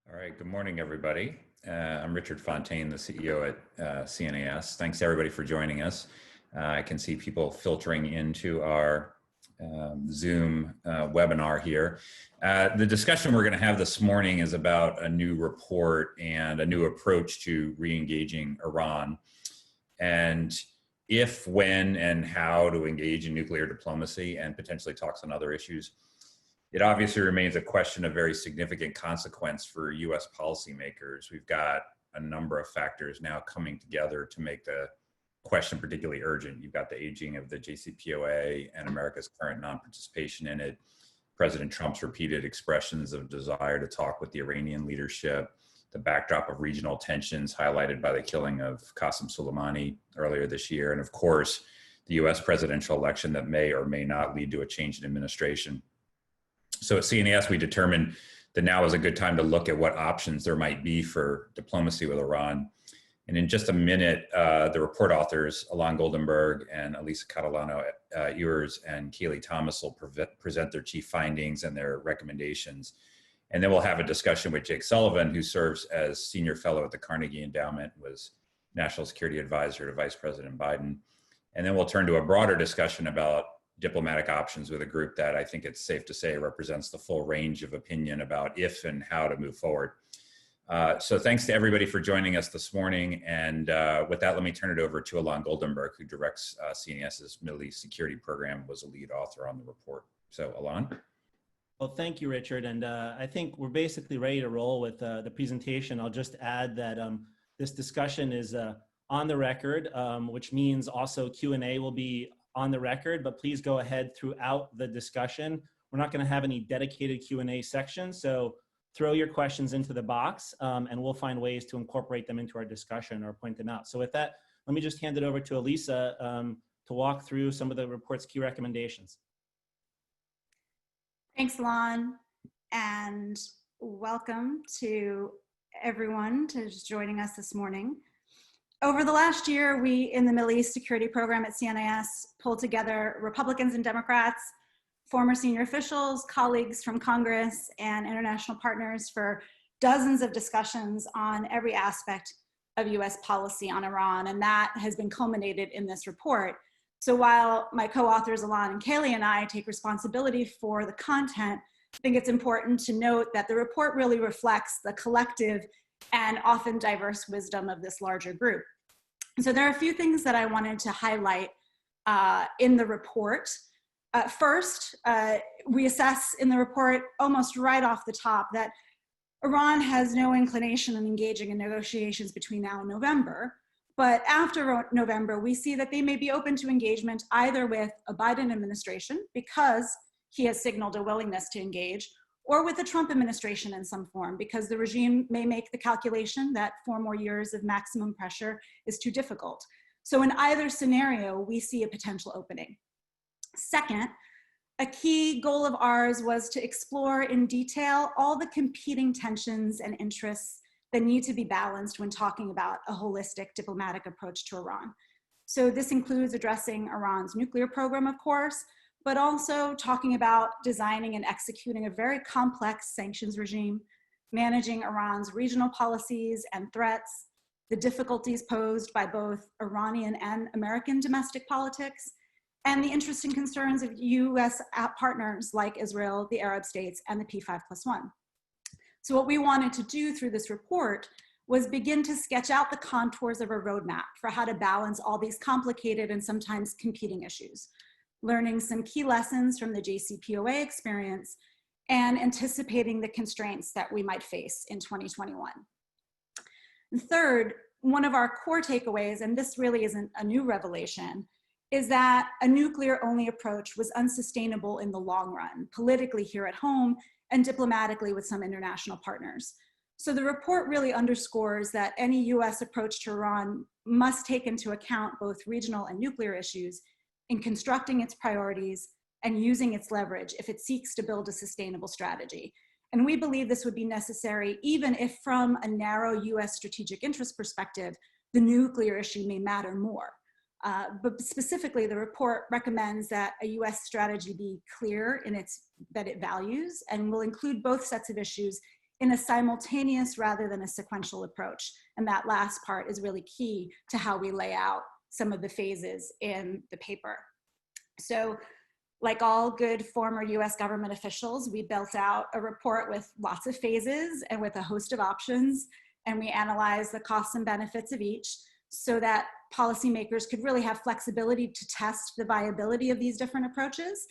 All right, good morning, everybody. I'm Richard Fontaine, the CEO at CNAS. Thanks to everybody for joining us. I can see people filtering into our Zoom webinar here. The discussion we're going to have this morning is about a new report and a new approach to re-engaging Iran, and if, when, and how to engage in nuclear diplomacy and potentially talks on other issues. It obviously remains a question of very significant consequence for US policymakers. We've got a number of factors now coming together to make the question particularly urgent. You've got the aging of the JCPOA and America's current non-participation in it, President Trump's repeated expressions of desire to talk with the Iranian leadership, the backdrop of regional tensions highlighted by the killing of Qasem Soleimani earlier this year, and of course, the US presidential election that may or may not lead to a change in administration. So at CNAS, we determined that now is a good time to look at what options there might be for diplomacy with Iran. And in just a minute, the report authors, Ilan Goldenberg and Elisa Catalano Ewers and Kaleigh Thomas will present their chief findings and their recommendations. And then we'll have a discussion with Jake Sullivan, who serves as senior fellow at the Carnegie Endowment, was national security advisor to Vice President Biden. And then we'll turn to a broader discussion about diplomatic options with a group that I think it's safe to say represents the full range of opinion about if and how to move forward. So thanks to everybody for joining us this morning. And with that, let me turn it over to Ilan Goldenberg, who directs CNAS's Middle East Security Program, was a lead author on the report. So Ilan. Well, thank you, Richard. And I think we're basically ready to roll with the presentation. I'll just add that this discussion is on the record, which means also Q&A will be on the record, but please go ahead throughout the discussion. We're not going to have any dedicated Q&A section, so throw your questions into the box and we'll find ways to incorporate them into our discussion or point them out. So with that, let me just hand it over to Elisa to walk through some of the report's key recommendations. Thanks, Ilan, and welcome to everyone who's joining us this morning. Over the last year, we in the Middle East Security Program at CNAS pulled together Republicans and Democrats, former senior officials, colleagues from Congress, and international partners for dozens of discussions on every aspect of US policy on Iran, and that has been culminated in this report. So while my co-authors Ilan and Kaleigh and I take responsibility for the content, I think it's important to note that the report really reflects the collective and often diverse wisdom of this larger group. So there are a few things that I wanted to highlight in the report. First, we assess in the report almost right off the top that Iran has no inclination in engaging in negotiations between now and November. But after November, we see that they may be open to engagement either with a Biden administration, because he has signaled a willingness to engage, or with the Trump administration in some form, because the regime may make the calculation that 4 more years of maximum pressure is too difficult. So in either scenario, we see a potential opening. Second, a key goal of ours was to explore in detail all the competing tensions and interests that need to be balanced when talking about a holistic diplomatic approach to Iran. So this includes addressing Iran's nuclear program, of course, but also talking about designing and executing a very complex sanctions regime, managing Iran's regional policies and threats, the difficulties posed by both Iranian and American domestic politics, and the interesting concerns of US partners like Israel, the Arab states, and the P5+1. So what we wanted to do through this report was begin to sketch out the contours of a roadmap for how to balance all these complicated and sometimes competing issues, learning some key lessons from the JCPOA experience, and anticipating the constraints that we might face in 2021. And third, one of our core takeaways, and this really isn't a new revelation, is that a nuclear-only approach was unsustainable in the long run, politically here at home and diplomatically with some international partners. So the report really underscores that any US approach to Iran must take into account both regional and nuclear issues in constructing its priorities and using its leverage if it seeks to build a sustainable strategy. And we believe this would be necessary even if from a narrow US strategic interest perspective, the nuclear issue may matter more. But specifically, the report recommends that a US strategy be clear in that it values and will include both sets of issues in a simultaneous rather than a sequential approach. And that last part is really key to how we lay out some of the phases in the paper. So like all good former US government officials, we built out a report with lots of phases and with a host of options, and we analyzed the costs and benefits of each so that policymakers could really have flexibility to test the viability of these different approaches.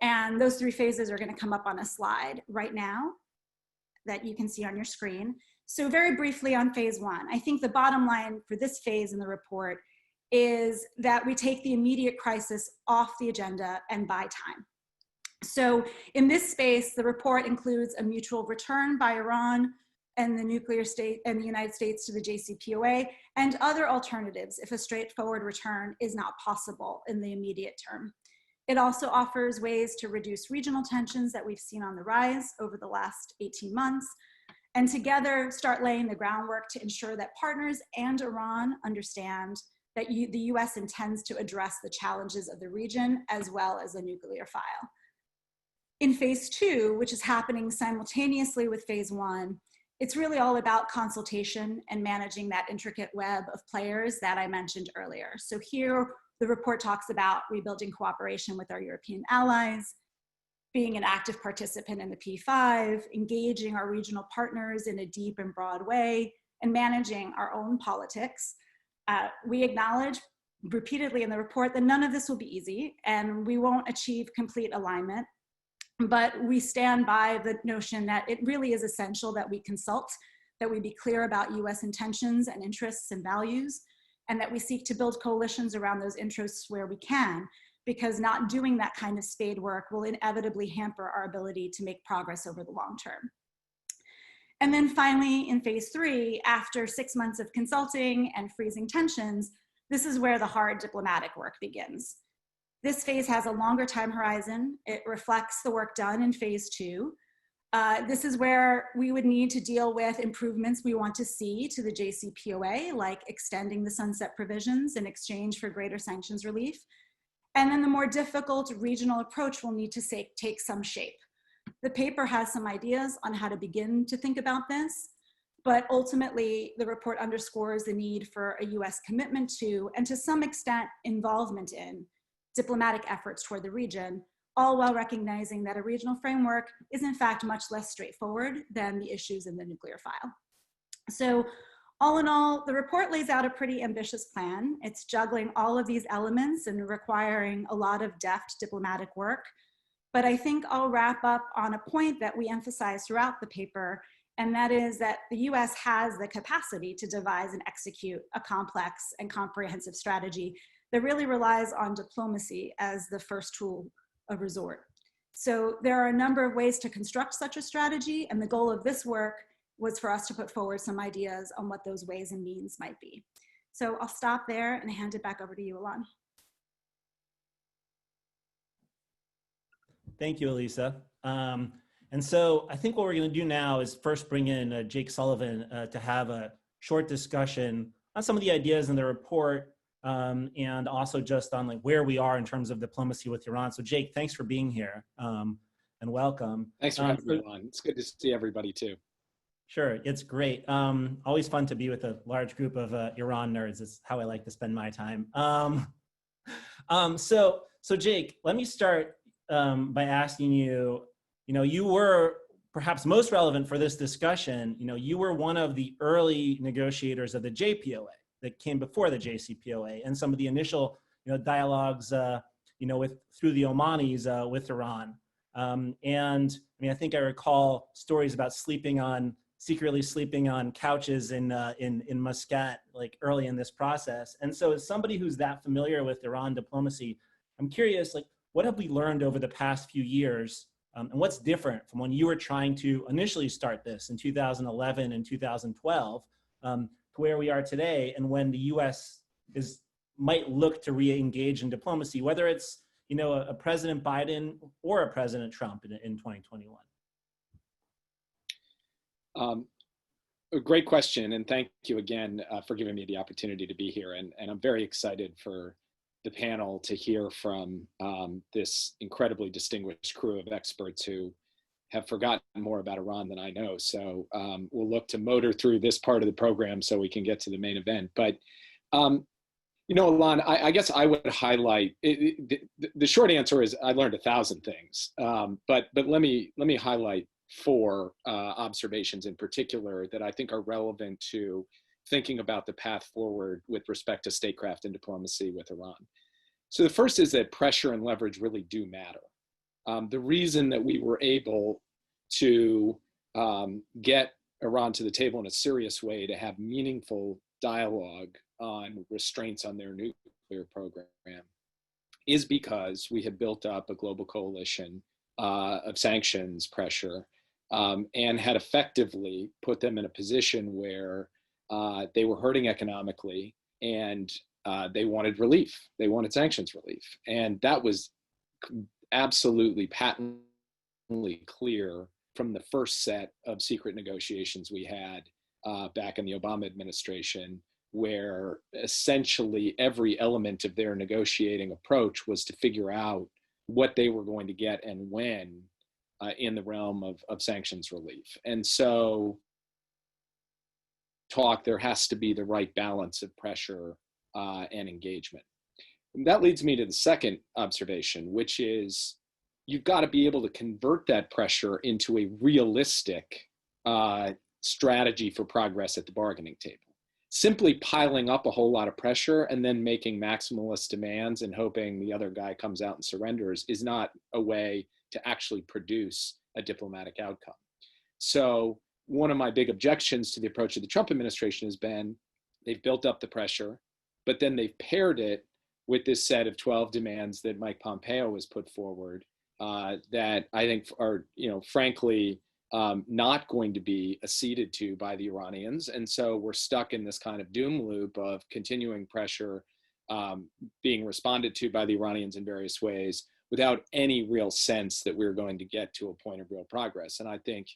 And those 3 phases are going to come up on a slide right now that you can see on your screen. So very briefly on phase 1, I think the bottom line for this phase in the report is that we take the immediate crisis off the agenda and buy time. So in this space, the report includes a mutual return by Iran and the nuclear state and the United States to the JCPOA and other alternatives if a straightforward return is not possible in the immediate term. It also offers ways to reduce regional tensions that we've seen on the rise over the last 18 months, and together start laying the groundwork to ensure that partners and Iran understand that the US intends to address the challenges of the region as well as a nuclear file. In phase 2, which is happening simultaneously with phase 1, it's really all about consultation and managing that intricate web of players that I mentioned earlier. So here, the report talks about rebuilding cooperation with our European allies, being an active participant in the P5, engaging our regional partners in a deep and broad way, and managing our own politics. We acknowledge repeatedly in the report that none of this will be easy, and we won't achieve complete alignment. But we stand by the notion that it really is essential that we consult, that we be clear about US intentions and interests and values, and that we seek to build coalitions around those interests where we can, because not doing that kind of spade work will inevitably hamper our ability to make progress over the long term. And then finally, in phase 3, after 6 months of consulting and freezing tensions, this is where the hard diplomatic work begins. This phase has a longer time horizon. It reflects the work done in phase 2. This is where we would need to deal with improvements we want to see to the JCPOA, like extending the sunset provisions in exchange for greater sanctions relief. And then the more difficult regional approach will need to take some shape. The paper has some ideas on how to begin to think about this, but ultimately the report underscores the need for a US commitment to, and to some extent involvement in, diplomatic efforts toward the region, all while recognizing that a regional framework is in fact much less straightforward than the issues in the nuclear file. So all in all, the report lays out a pretty ambitious plan. It's juggling all of these elements and requiring a lot of deft diplomatic work. But I think I'll wrap up on a point that we emphasize throughout the paper, and that is that the US has the capacity to devise and execute a complex and comprehensive strategy that really relies on diplomacy as the first tool of resort. So there are a number of ways to construct such a strategy, and the goal of this work was for us to put forward some ideas on what those ways and means might be. So I'll stop there and hand it back over to you, Ilan. Thank you, Elisa. And so I think what we're going to do now is first bring in Jake Sullivan to have a short discussion on some of the ideas in the report, and also just on like where we are in terms of diplomacy with Iran. So Jake, thanks for being here, and welcome. Thanks for having me on. It's good to see everybody too. Sure, it's great. Always fun to be with a large group of Iran nerds. It's how I like to spend my time. So Jake, let me start by asking you, you were perhaps most relevant for this discussion. You were one of the early negotiators of the JPOA that came before the JCPOA, and some of the initial, dialogues, through the Omanis with Iran. And I think I recall stories about secretly sleeping on couches in Muscat, like early in this process. And so, as somebody who's that familiar with Iran diplomacy, I'm curious, like, what have we learned over the past few years, and what's different from when you were trying to initially start this in 2011 and 2012? To where we are today, and when the U.S. might look to re-engage in diplomacy, whether it's a President Biden or a President Trump in 2021. A great question, and thank you again for giving me the opportunity to be here. And I'm very excited for the panel to hear from this incredibly distinguished crew of experts who have forgotten more about Iran than I know. So we'll look to motor through this part of the program so we can get to the main event. But, you know, Ilan, I guess I would highlight, the short answer is I learned 1,000 things, but let me highlight 4 observations in particular that I think are relevant to thinking about the path forward with respect to statecraft and diplomacy with Iran. So the first is that pressure and leverage really do matter. The reason that we were able to get Iran to the table in a serious way to have meaningful dialogue on restraints on their nuclear program is because we had built up a global coalition of sanctions pressure and had effectively put them in a position where they were hurting economically and they wanted relief. They wanted sanctions relief. And that was absolutely patently clear from the first set of secret negotiations we had back in the Obama administration, where essentially every element of their negotiating approach was to figure out what they were going to get and when in the realm of sanctions relief. And so there has to be the right balance of pressure and engagement. And that leads me to the second observation, which is you've got to be able to convert that pressure into a realistic strategy for progress at the bargaining table. Simply piling up a whole lot of pressure and then making maximalist demands and hoping the other guy comes out and surrenders is not a way to actually produce a diplomatic outcome. So one of my big objections to the approach of the Trump administration has been they've built up the pressure, but then they've paired it with this set of 12 demands that Mike Pompeo has put forward that I think are, you know, frankly, not going to be acceded to by the Iranians. And so we're stuck in this kind of doom loop of continuing pressure being responded to by the Iranians in various ways without any real sense that we're going to get to a point of real progress. And I think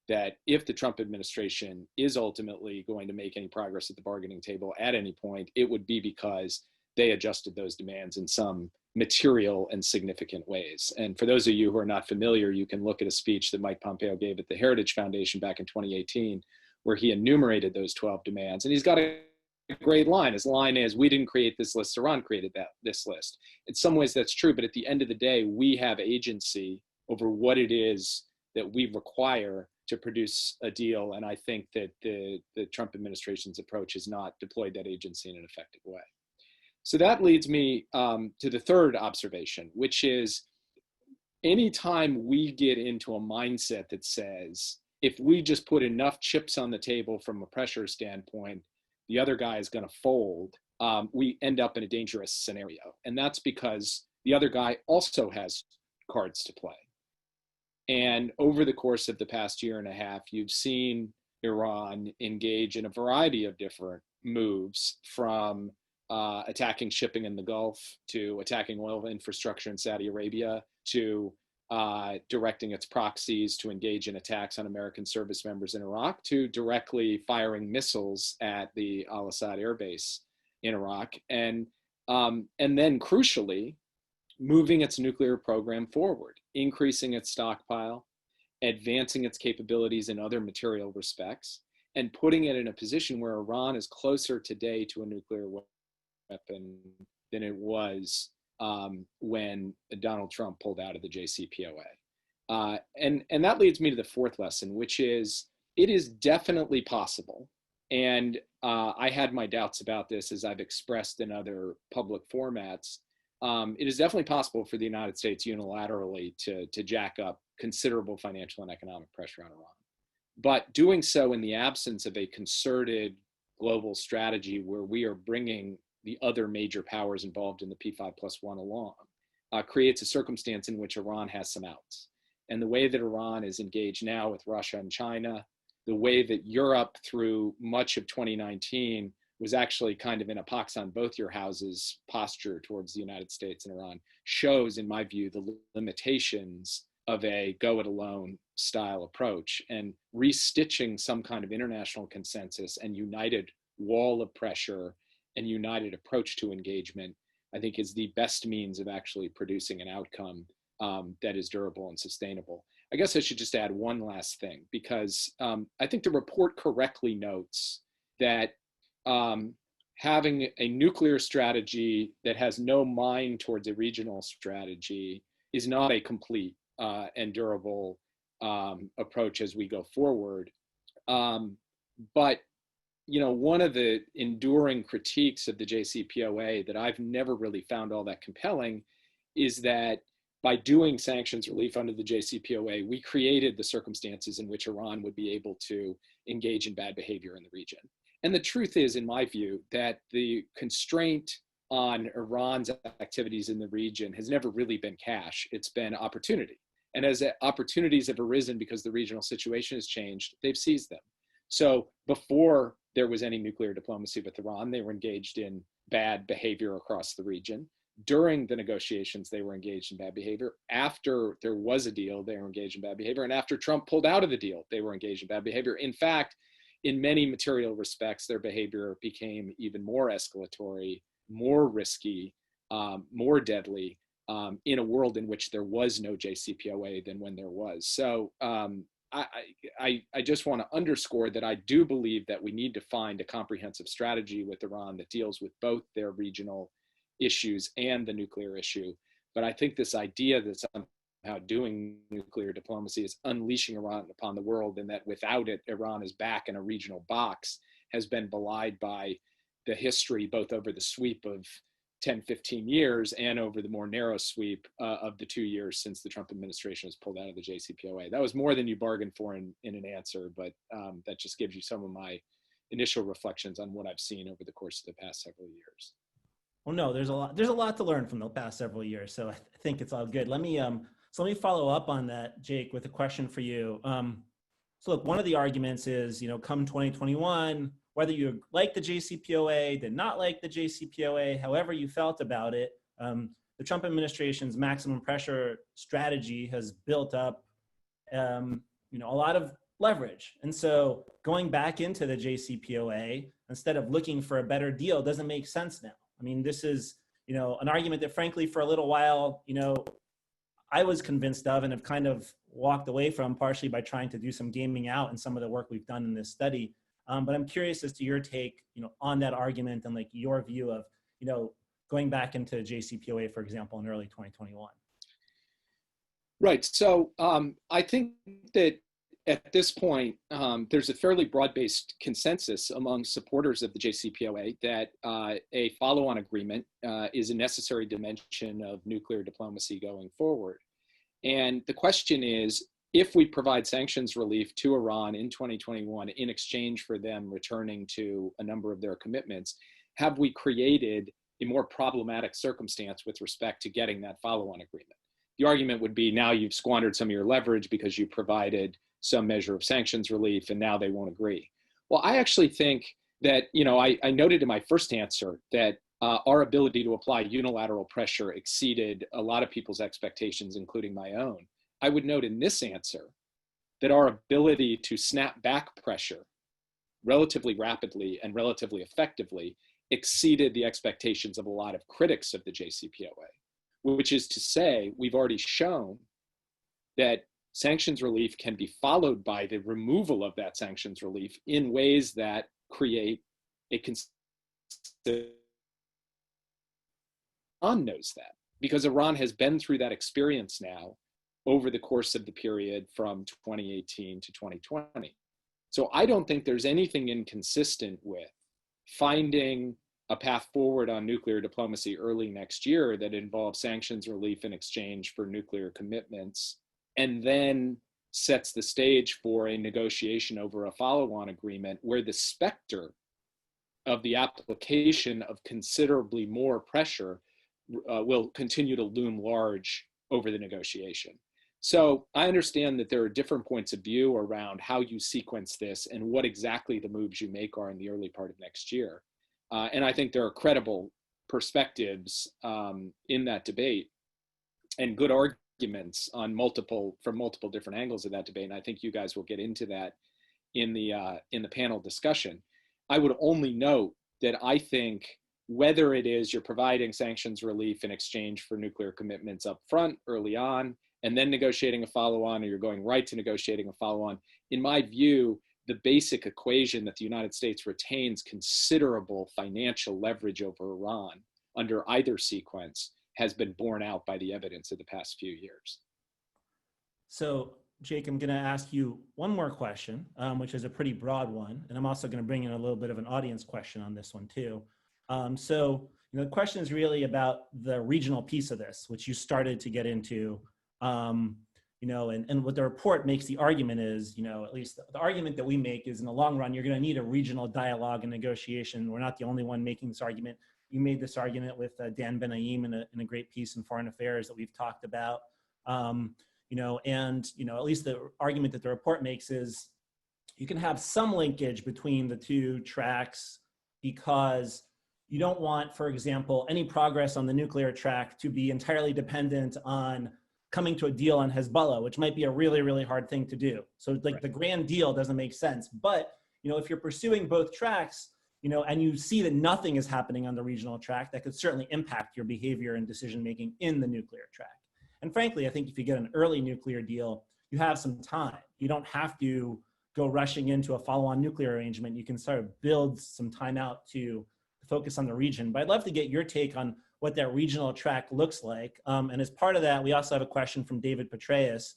that if the Trump administration is ultimately going to make any progress at the bargaining table at any point, it would be because they adjusted those demands in some material and significant ways. And for those of you who are not familiar, you can look at a speech that Mike Pompeo gave at the Heritage Foundation back in 2018, where he enumerated those 12 demands. And he's got a great line. His line is, we didn't create this list, Iran created this list. In some ways that's true, but at the end of the day, we have agency over what it is that we require to produce a deal. And I think that the Trump administration's approach has not deployed that agency in an effective way. So that leads me to the third observation, which is anytime we get into a mindset that says, if we just put enough chips on the table from a pressure standpoint, the other guy is going to fold, we end up in a dangerous scenario. And that's because the other guy also has cards to play. And over the course of the past year and a half, you've seen Iran engage in a variety of different moves, from attacking shipping in the Gulf, to attacking oil infrastructure in Saudi Arabia, to directing its proxies to engage in attacks on American service members in Iraq, to directly firing missiles at the Al-Assad air base in Iraq, and then crucially, moving its nuclear program forward, increasing its stockpile, advancing its capabilities in other material respects, and putting it in a position where Iran is closer today to a nuclear weapon than it was when Donald Trump pulled out of the JCPOA. And that leads me to the fourth lesson, which is it is definitely possible. And I had my doubts about this, as I've expressed in other public formats. It is definitely possible for the United States unilaterally to jack up considerable financial and economic pressure on Iran. But doing so in the absence of a concerted global strategy where we are bringing the other major powers involved in the P5+1 along creates a circumstance in which Iran has some outs. And the way that Iran is engaged now with Russia and China, the way that Europe through much of 2019 was actually kind of in a pox on both your houses posture towards the United States and Iran, shows, in my view, the limitations of a go it alone style approach. And restitching some kind of international consensus and united wall of pressure and united approach to engagement, I think, is the best means of actually producing an outcome that is durable and sustainable. I guess I should just add one last thing, because I think the report correctly notes that having a nuclear strategy that has no mind towards a regional strategy is not a complete and durable approach as we go forward. But one of the enduring critiques of the JCPOA that I've never really found all that compelling is that by doing sanctions relief under the JCPOA, we created the circumstances in which Iran would be able to engage in bad behavior in the region. And the truth is, in my view, that the constraint on Iran's activities in the region has never really been cash. It's been opportunity. And as opportunities have arisen because the regional situation has changed, they've seized them. So before there was any nuclear diplomacy with Iran, they were engaged in bad behavior across the region. During the negotiations, they were engaged in bad behavior. After there was a deal, they were engaged in bad behavior. And after Trump pulled out of the deal, they were engaged in bad behavior. In fact, in many material respects, their behavior became even more escalatory, more risky, more deadly in a world in which there was no JCPOA than when there was. So I just want to underscore that I do believe that we need to find a comprehensive strategy with Iran that deals with both their regional issues and the nuclear issue. But I think this idea that somehow doing nuclear diplomacy is unleashing Iran upon the world, and that without it, Iran is back in a regional box, has been belied by the history, both over the sweep of 10, 15 years and over the more narrow sweep of the 2 years since the Trump administration has pulled out of the JCPOA. That was more than you bargained for in an answer, but that just gives you some of my initial reflections on what I've seen over the course of the past several years. Well, no, there's a lot to learn from the past several years. So I think it's all good. Let me follow up on that, Jake, with a question for you. So look, one of the arguments is, come 2021, whether you like the JCPOA, did not like the JCPOA, however you felt about it, the Trump administration's maximum pressure strategy has built up, a lot of leverage. And so going back into the JCPOA, instead of looking for a better deal, doesn't make sense now. I mean, this is, an argument that frankly, for a little while, I was convinced of and have kind of walked away from, partially by trying to do some gaming out in some of the work we've done in this study. But I'm curious as to your take, on that argument and like your view of, going back into JCPOA, for example, in early 2021. Right. So I think that at this point, there's a fairly broad-based consensus among supporters of the JCPOA that a follow-on agreement is a necessary dimension of nuclear diplomacy going forward. And the question is, if we provide sanctions relief to Iran in 2021 in exchange for them returning to a number of their commitments, have we created a more problematic circumstance with respect to getting that follow-on agreement? The argument would be, now you've squandered some of your leverage because you provided some measure of sanctions relief and now they won't agree. Well, I actually think that, I noted in my first answer that our ability to apply unilateral pressure exceeded a lot of people's expectations, including my own. I would note in this answer that our ability to snap back pressure relatively rapidly and relatively effectively exceeded the expectations of a lot of critics of the JCPOA, which is to say, we've already shown that sanctions relief can be followed by the removal of that sanctions relief in ways that create a Iran knows that, because Iran has been through that experience now over the course of the period from 2018 to 2020. So I don't think there's anything inconsistent with finding a path forward on nuclear diplomacy early next year that involves sanctions relief in exchange for nuclear commitments, and then sets the stage for a negotiation over a follow-on agreement where the specter of the application of considerably more pressure will continue to loom large over the negotiation. So I understand that there are different points of view around how you sequence this and what exactly the moves you make are in the early part of next year. And I think there are credible perspectives in that debate and good arguments on from multiple different angles of that debate. And I think you guys will get into that in the panel discussion. I would only note that I think whether it is you're providing sanctions relief in exchange for nuclear commitments up front early on, and then negotiating a follow-on, or you're going right to negotiating a follow-on. In my view, the basic equation that the United States retains considerable financial leverage over Iran under either sequence has been borne out by the evidence of the past few years. So, Jake, I'm going to ask you one more question, which is a pretty broad one, and I'm also going to bring in a little bit of an audience question on this one too. The question is really about the regional piece of this, which you started to get into. And what the report makes the argument is, at least the argument that we make is, in the long run, you're going to need a regional dialogue and negotiation. We're not the only one making this argument. You made this argument with Dan Ben-Naim in a great piece in Foreign Affairs that we've talked about. At least the argument that the report makes is you can have some linkage between the two tracks, because you don't want, for example, any progress on the nuclear track to be entirely dependent on coming to a deal on Hezbollah, which might be a really, really hard thing to do. So like the grand deal doesn't make sense. But, if you're pursuing both tracks, and you see that nothing is happening on the regional track, that could certainly impact your behavior and decision-making in the nuclear track. And frankly, I think if you get an early nuclear deal, you have some time. You don't have to go rushing into a follow-on nuclear arrangement. You can sort of build some time out to focus on the region. But I'd love to get your take on what that regional track looks like. And as part of that, we also have a question from David Petraeus,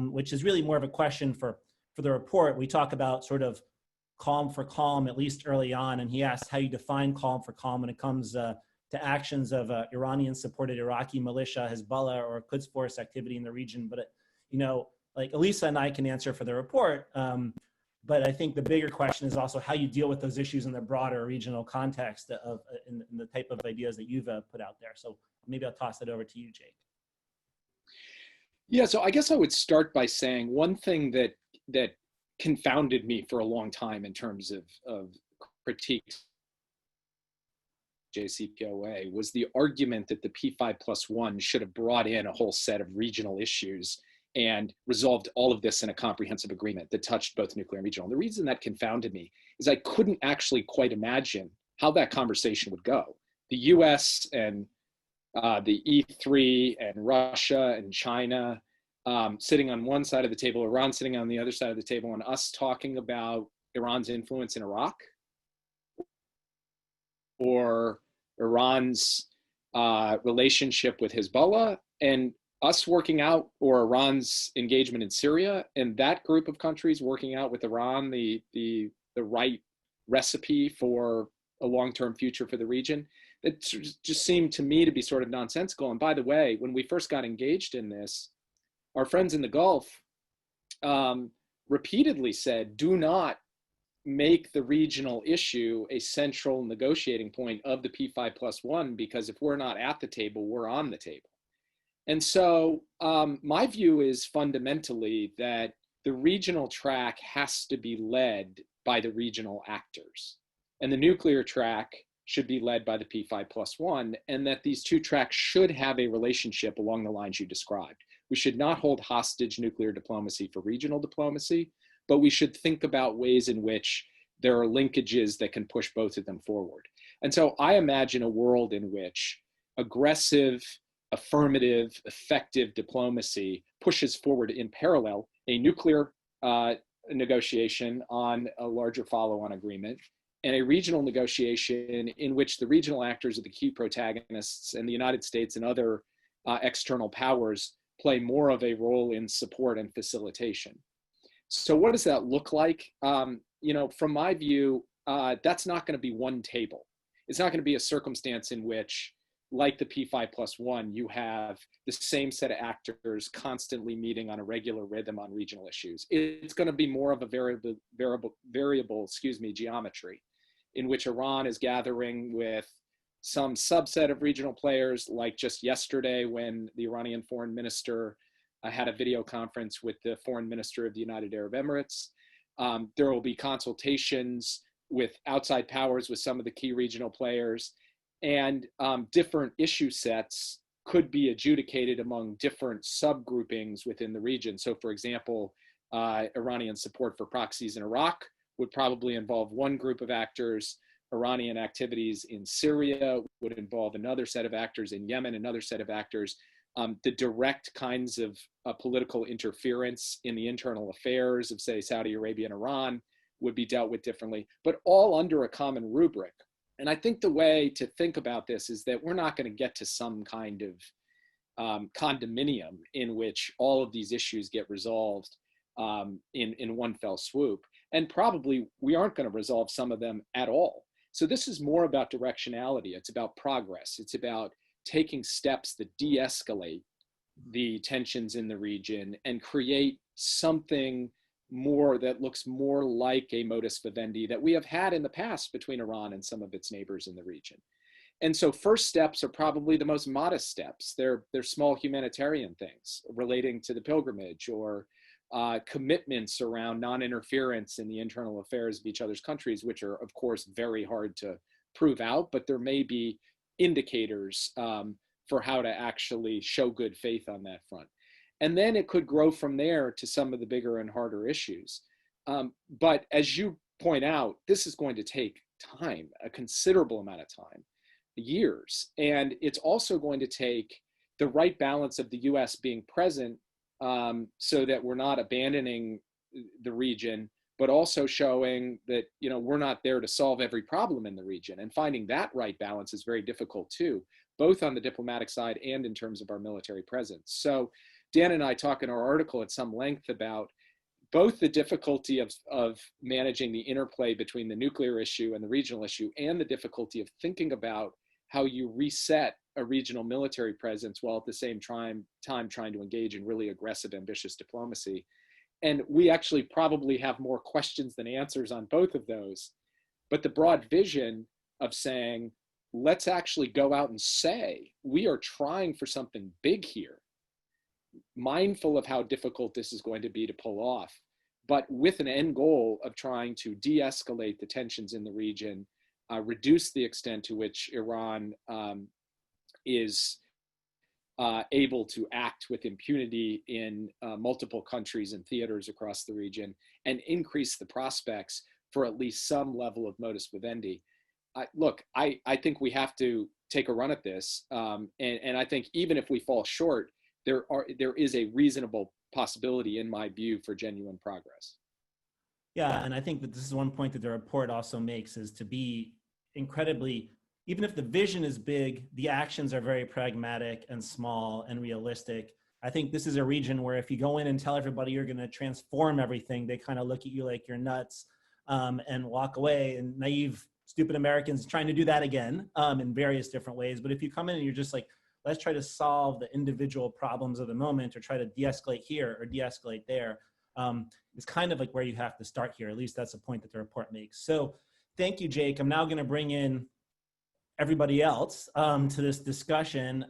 which is really more of a question for the report. We talk about sort of calm for calm, at least early on. And he asks how you define calm for calm when it comes to actions of Iranian-supported Iraqi militia, Hezbollah, or Quds Force activity in the region. But, like Elisa and I can answer for the report. But I think the bigger question is also how you deal with those issues in the broader regional context of in the type of ideas that you've put out there. So maybe I'll toss it over to you, Jake. Yeah, so I guess I would start by saying one thing that confounded me for a long time in terms of critiques JCPOA was the argument that the P5+1 should have brought in a whole set of regional issues and resolved all of this in a comprehensive agreement that touched both nuclear and regional. And the reason that confounded me is I couldn't actually quite imagine how that conversation would go. The US and the E3 and Russia and China sitting on one side of the table, Iran sitting on the other side of the table, and us talking about Iran's influence in Iraq, or Iran's relationship with Hezbollah, and us working out, or Iran's engagement in Syria, and that group of countries working out with Iran the right recipe for a long-term future for the region. It just seemed to me to be sort of nonsensical. And by the way, when we first got engaged in this, our friends in the Gulf repeatedly said, do not make the regional issue a central negotiating point of the P5+1, because if we're not at the table, we're on the table. And so my view is fundamentally that the regional track has to be led by the regional actors, and the nuclear track should be led by the P5+1, and that these two tracks should have a relationship along the lines you described. We should not hold hostage nuclear diplomacy for regional diplomacy, but we should think about ways in which there are linkages that can push both of them forward. And so I imagine a world in which aggressive, affirmative, effective diplomacy pushes forward in parallel a nuclear negotiation on a larger follow-on agreement, and a regional negotiation in which the regional actors are the key protagonists, and the United States and other external powers play more of a role in support and facilitation. So what does that look like? From my view, that's not going to be one table. It's not going to be a circumstance in which, like the P5+1, you have the same set of actors constantly meeting on a regular rhythm on regional issues. It's going to be more of a variable geometry, in which Iran is gathering with some subset of regional players, like just yesterday when the Iranian foreign minister had a video conference with the foreign minister of the United Arab Emirates. There will be consultations with outside powers, with some of the key regional players, and different issue sets could be adjudicated among different subgroupings within the region. So for example, Iranian support for proxies in Iraq would probably involve one group of actors. Iranian activities in Syria would involve another set of actors, in Yemen, another set of actors. The direct kinds of political interference in the internal affairs of, say, Saudi Arabia and Iran would be dealt with differently, but all under a common rubric. And I think the way to think about this is that we're not going to get to some kind of condominium in which all of these issues get resolved in one fell swoop. And probably we aren't going to resolve some of them at all. So this is more about directionality. It's about progress. It's about taking steps that de-escalate the tensions in the region and create something more that looks more like a modus vivendi that we have had in the past between Iran and some of its neighbors in the region. And so first steps are probably the most modest steps. They're small humanitarian things relating to the pilgrimage, or commitments around non-interference in the internal affairs of each other's countries, which are, of course, very hard to prove out, but there may be indicators for how to actually show good faith on that front. And then it could grow from there to some of the bigger and harder issues. But as you point out, this is going to take time, a considerable amount of time, years. And it's also going to take the right balance of the US being present so that we're not abandoning the region, but also showing that, you know, we're not there to solve every problem in the region. And finding that right balance is very difficult too, both on the diplomatic side and in terms of our military presence. So Dan and I talk in our article at some length about both the difficulty of managing the interplay between the nuclear issue and the regional issue, and the difficulty of thinking about how you reset a regional military presence while at the same time trying to engage in really aggressive, ambitious diplomacy. And we actually probably have more questions than answers on both of those. But the broad vision of saying, let's actually go out and say, we are trying for something big here, mindful of how difficult this is going to be to pull off, but with an end goal of trying to de-escalate the tensions in the region, reduce the extent to which Iran is able to act with impunity in multiple countries and theaters across the region, and increase the prospects for at least some level of modus vivendi. Look, I think we have to take a run at this, and I think even if we fall short, there is a reasonable possibility, in my view, for genuine progress. Yeah, and I think that this is one point that the report also makes, is to be incredibly, even if the vision is big, the actions are very pragmatic and small and realistic. I think this is a region where if you go in and tell everybody you're going to transform everything, they kind of look at you like you're nuts and walk away. And naive, stupid Americans trying to do that again in various different ways. But if you come in and you're just like, let's try to solve the individual problems of the moment, or try to de-escalate here or de-escalate there, it's kind of like where you have to start here. At least that's a point that the report makes. So thank you, Jake. I'm now going to bring in everybody else to this discussion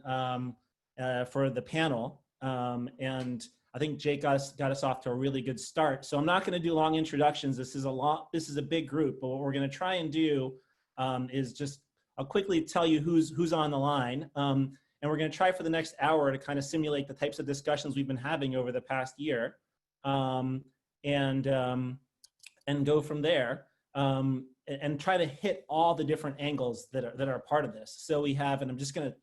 for the panel. And I think Jake got us off to a really good start. So I'm not going to do long introductions. This is a big group, but what we're going to try and do is just, I'll quickly tell you who's on the line. And we're going to try for the next hour to kind of simulate the types of discussions we've been having over the past year, and go from there, and try to hit all the different angles that are part of this. So we have, and I'm just going to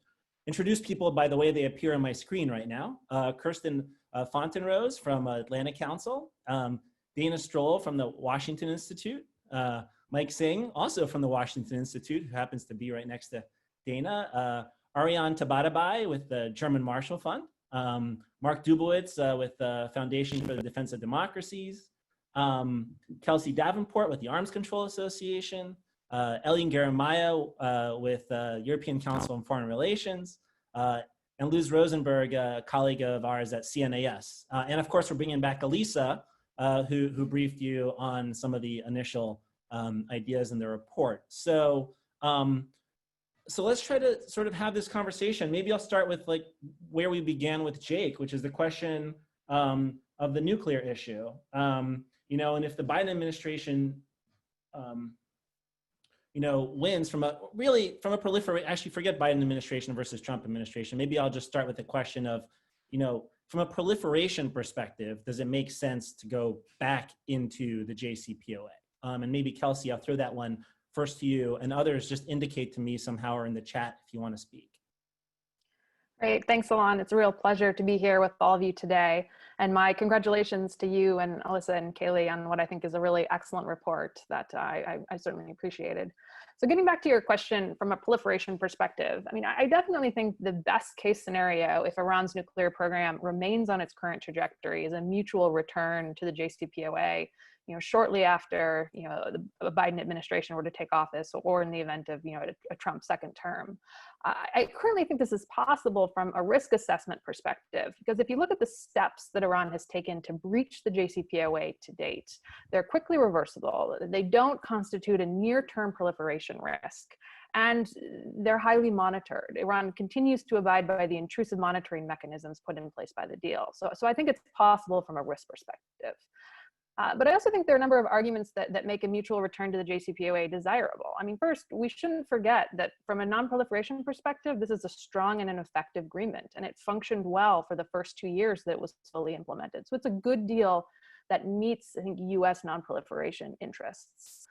introduce people by the way they appear on my screen right now. Kirsten Fontenrose from Atlantic Council, Dana Stroll from the Washington Institute, Mike Singh, also from the Washington Institute, who happens to be right next to Dana, Ariane Tabatabai with the German Marshall Fund, Mark Dubowitz with the Foundation for the Defense of Democracies, Kelsey Davenport with the Arms Control Association, Elian Garamaya with the European Council on Foreign Relations, and Luz Rosenberg, a colleague of ours at CNAS. And of course, we're bringing back Elisa, who briefed you on some of the initial ideas in the report. So let's try to sort of have this conversation. Maybe I'll start with like where we began with Jake, which is the question of the nuclear issue. You know, and if the Biden administration, you know, wins from a proliferation, actually forget Biden administration versus Trump administration. Maybe I'll just start with the question of, you know, from a proliferation perspective, does it make sense to go back into the JCPOA? And maybe Kelsey, I'll throw that one first to you, and others just indicate to me somehow or in the chat if you want to speak. Great. Thanks, Ilan. It's a real pleasure to be here with all of you today. And my congratulations to you and Elisa and Kaleigh on what I think is a really excellent report that I certainly appreciated. So getting back to your question from a proliferation perspective, I mean, I definitely think the best case scenario, if Iran's nuclear program remains on its current trajectory, is a mutual return to the JCPOA, shortly after, the Biden administration were to take office, or in the event of, a Trump second term. I currently think this is possible from a risk assessment perspective, because if you look at the steps that Iran has taken to breach the JCPOA to date, they're quickly reversible. They don't constitute a near-term proliferation risk, and they're highly monitored. Iran continues to abide by the intrusive monitoring mechanisms put in place by the deal. So I think it's possible from a risk perspective. But I also think there are a number of arguments that make a mutual return to the JCPOA desirable. I mean, first, we shouldn't forget that from a non-proliferation perspective, this is a strong and an effective agreement, and it functioned well for the first 2 years that it was fully implemented. So it's a good deal that meets, I think, US non-proliferation interests.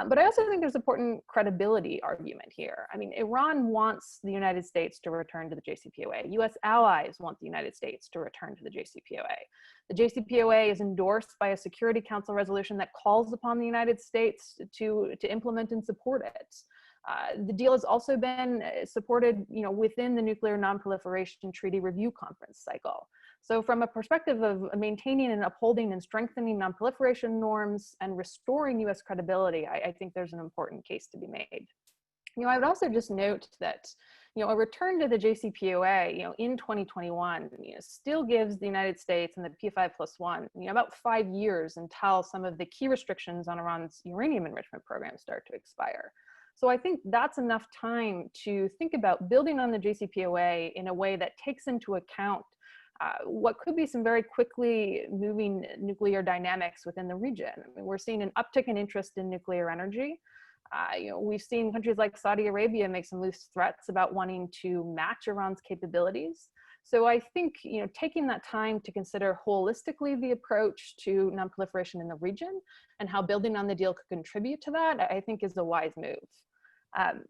But I also think there's an important credibility argument here. I mean, Iran wants the United States to return to the JCPOA. US allies want the United States to return to the JCPOA. The JCPOA is endorsed by a Security Council resolution that calls upon the United States to implement and support it. The deal has also been supported, within the Nuclear Non-Proliferation Treaty Review Conference cycle. So from a perspective of maintaining and upholding and strengthening non-proliferation norms and restoring US credibility, I think there's an important case to be made. I would also just note that, a return to the JCPOA, in 2021, still gives the United States and the P5+1, about 5 years until some of the key restrictions on Iran's uranium enrichment program start to expire. So I think that's enough time to think about building on the JCPOA in a way that takes into account what could be some very quickly moving nuclear dynamics within the region. I mean, we're seeing an uptick in interest in nuclear energy. We've seen countries like Saudi Arabia make some loose threats about wanting to match Iran's capabilities. So I think, taking that time to consider holistically the approach to non-proliferation in the region and how building on the deal could contribute to that, I think is a wise move.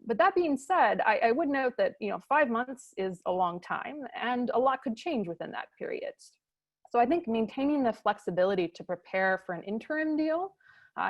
But that being said, I would note that 5 months is a long time, and a lot could change within that period. So I think maintaining the flexibility to prepare for an interim deal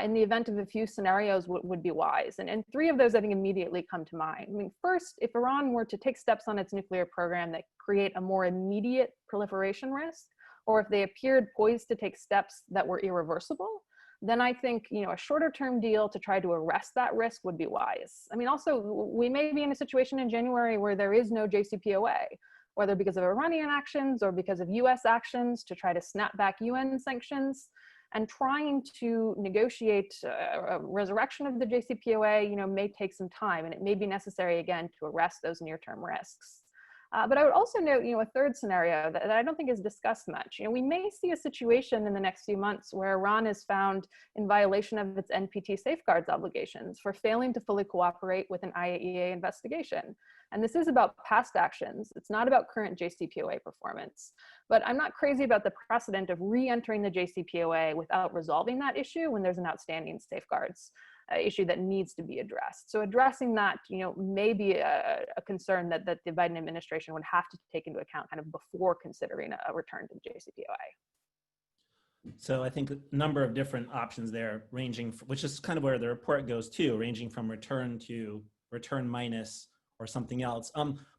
in the event of a few scenarios would be wise. And 3 of those I think immediately come to mind. I mean, first, if Iran were to take steps on its nuclear program that create a more immediate proliferation risk, or if they appeared poised to take steps that were irreversible, then I think, a shorter term deal to try to arrest that risk would be wise. I mean, also, we may be in a situation in January where there is no JCPOA, whether because of Iranian actions or because of US actions to try to snap back UN sanctions. And trying to negotiate a resurrection of the JCPOA, may take some time, and it may be necessary again to arrest those near-term risks. But I would also note, a third scenario that I don't think is discussed much. We may see a situation in the next few months where Iran is found in violation of its NPT safeguards obligations for failing to fully cooperate with an IAEA investigation. And this is about past actions. It's not about current JCPOA performance. But I'm not crazy about the precedent of re-entering the JCPOA without resolving that issue when there's an outstanding safeguards issue that needs to be addressed. So addressing that, may be a concern that the Biden administration would have to take into account kind of before considering a return to the JCPOA. So I think a number of different options there, ranging, which is kind of where the report goes to, ranging from return to return minus or something else.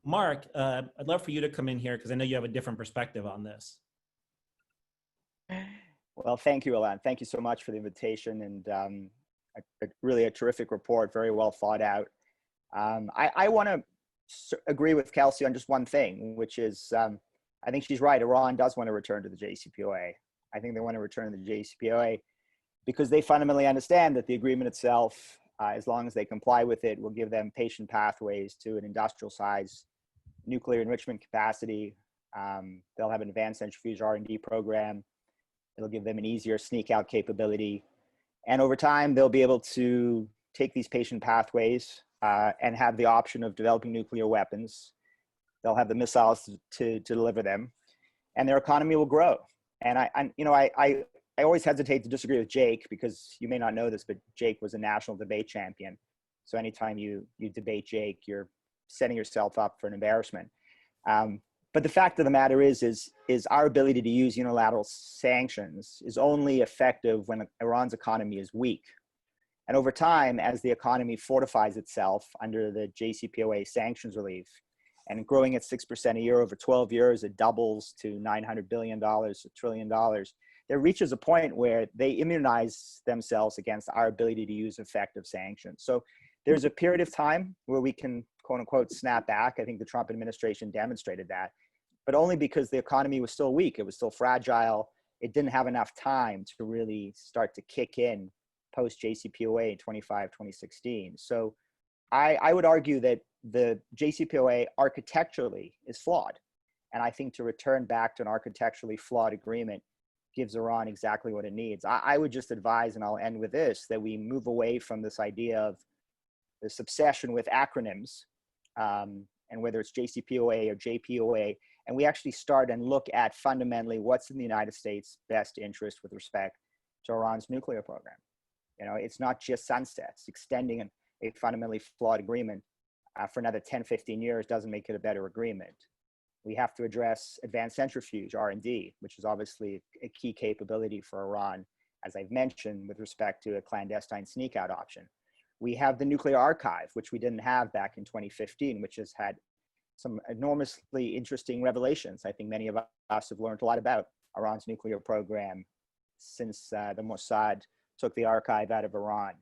Mark, I'd love for you to come in here because I know you have a different perspective on this. Well, thank you, Ilan. Thank you so much for the invitation, and really a terrific report, very well thought out. I want to agree with Kelsey on just one thing, which is I think she's right. Iran does want to return to the JCPOA. I think they want to return to the JCPOA because they fundamentally understand that the agreement itself, as long as they comply with it, will give them patient pathways to an industrial size nuclear enrichment capacity. They'll have an advanced centrifuge R&D program. It'll give them an easier sneak out capability. And over time, they'll be able to take these patient pathways and have the option of developing nuclear weapons. They'll have the missiles to deliver them, and their economy will grow. And I always hesitate to disagree with Jake because you may not know this, but Jake was a national debate champion. So anytime you debate Jake, you're setting yourself up for an embarrassment. But the fact of the matter is our ability to use unilateral sanctions is only effective when Iran's economy is weak. And over time, as the economy fortifies itself under the JCPOA sanctions relief and growing at 6% a year over 12 years, it doubles to $900 billion, $1 trillion. There reaches a point where they immunize themselves against our ability to use effective sanctions. So there's a period of time where we can, quote unquote, snap back. I think the Trump administration demonstrated that, but only because the economy was still weak. It was still fragile. It didn't have enough time to really start to kick in post JCPOA in 2016. So I would argue that the JCPOA architecturally is flawed. And I think to return back to an architecturally flawed agreement gives Iran exactly what it needs. I would just advise, and I'll end with this, that we move away from this idea of this obsession with acronyms, and whether it's JCPOA or JPOA, and we actually start and look at fundamentally what's in the United States' best interest with respect to Iran's nuclear program. You know, it's not just sunsets. Extending a fundamentally flawed agreement for another 10, 15 years doesn't make it a better agreement. We have to address advanced centrifuge, R&D, which is obviously a key capability for Iran, as I've mentioned, with respect to a clandestine sneak out option. We have the nuclear archive, which we didn't have back in 2015, which has had some enormously interesting revelations. I think many of us have learned a lot about Iran's nuclear program since the Mossad took the archive out of Iran.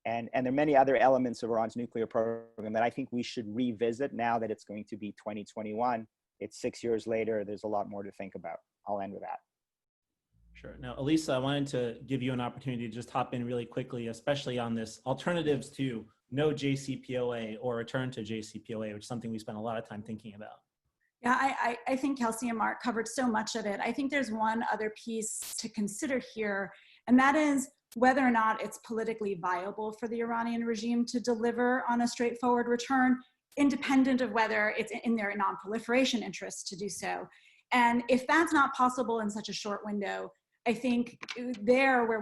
And there are many other elements of Iran's nuclear program that I think we should revisit now that it's going to be 2021. It's 6 years later. There's a lot more to think about. I'll end with that. Sure. Now, Elisa, I wanted to give you an opportunity to just hop in really quickly, especially on this alternatives to no JCPOA or return to JCPOA, which is something we spent a lot of time thinking about. Yeah, I think Kelsey and Mark covered so much of it. I think there's one other piece to consider here, and that is whether or not it's politically viable for the Iranian regime to deliver on a straightforward return, independent of whether it's in their non-proliferation interests to do so. And if that's not possible in such a short window, I think there where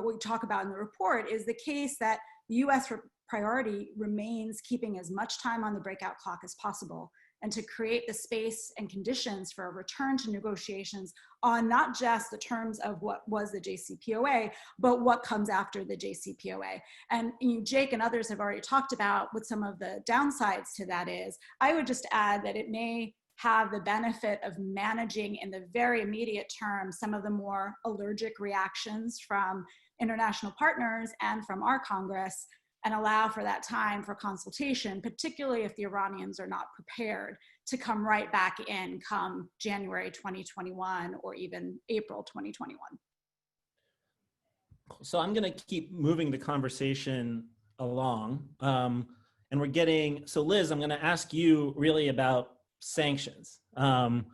we talk about in the report is the case that the US priority remains keeping as much time on the breakout clock as possible, and to create the space and conditions for a return to negotiations on not just the terms of what was the JCPOA, but what comes after the JCPOA. And Jake and others have already talked about what some of the downsides to that is. I would just add that it may have the benefit of managing in the very immediate term some of the more allergic reactions from international partners and from our Congress, and allow for that time for consultation, particularly if the Iranians are not prepared to come right back in come January 2021 or even April 2021. So I'm going to keep moving the conversation along. And we're getting, so Liz, I'm going to ask you really about sanctions. And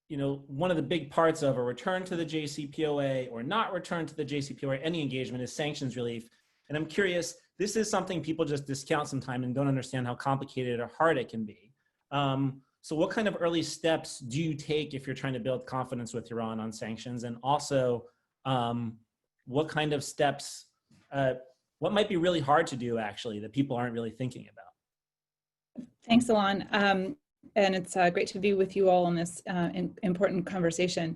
you know, one of the big parts of a return to the JCPOA or not return to the JCPOA, any engagement, is sanctions relief. And I'm curious, this is something people just discount sometimes and don't understand how complicated or hard it can be. So what kind of early steps do you take if you're trying to build confidence with Iran on sanctions? And also, what kind of steps, what might be really hard to do actually that people aren't really thinking about? Thanks, Ilan. And it's great to be with you all on this important conversation.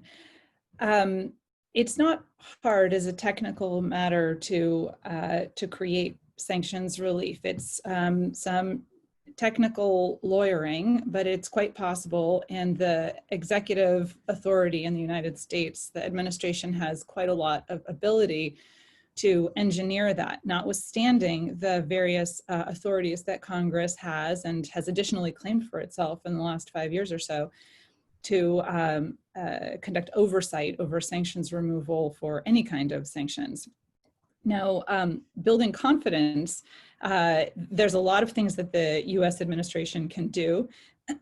It's not hard as a technical matter to create sanctions relief. It's some technical lawyering, but it's quite possible. And the executive authority in the United States, the administration has quite a lot of ability to engineer that, notwithstanding the various authorities that Congress has and has additionally claimed for itself in the last 5 years or so to conduct oversight over sanctions removal for any kind of sanctions. Now, building confidence, there's a lot of things that the US administration can do,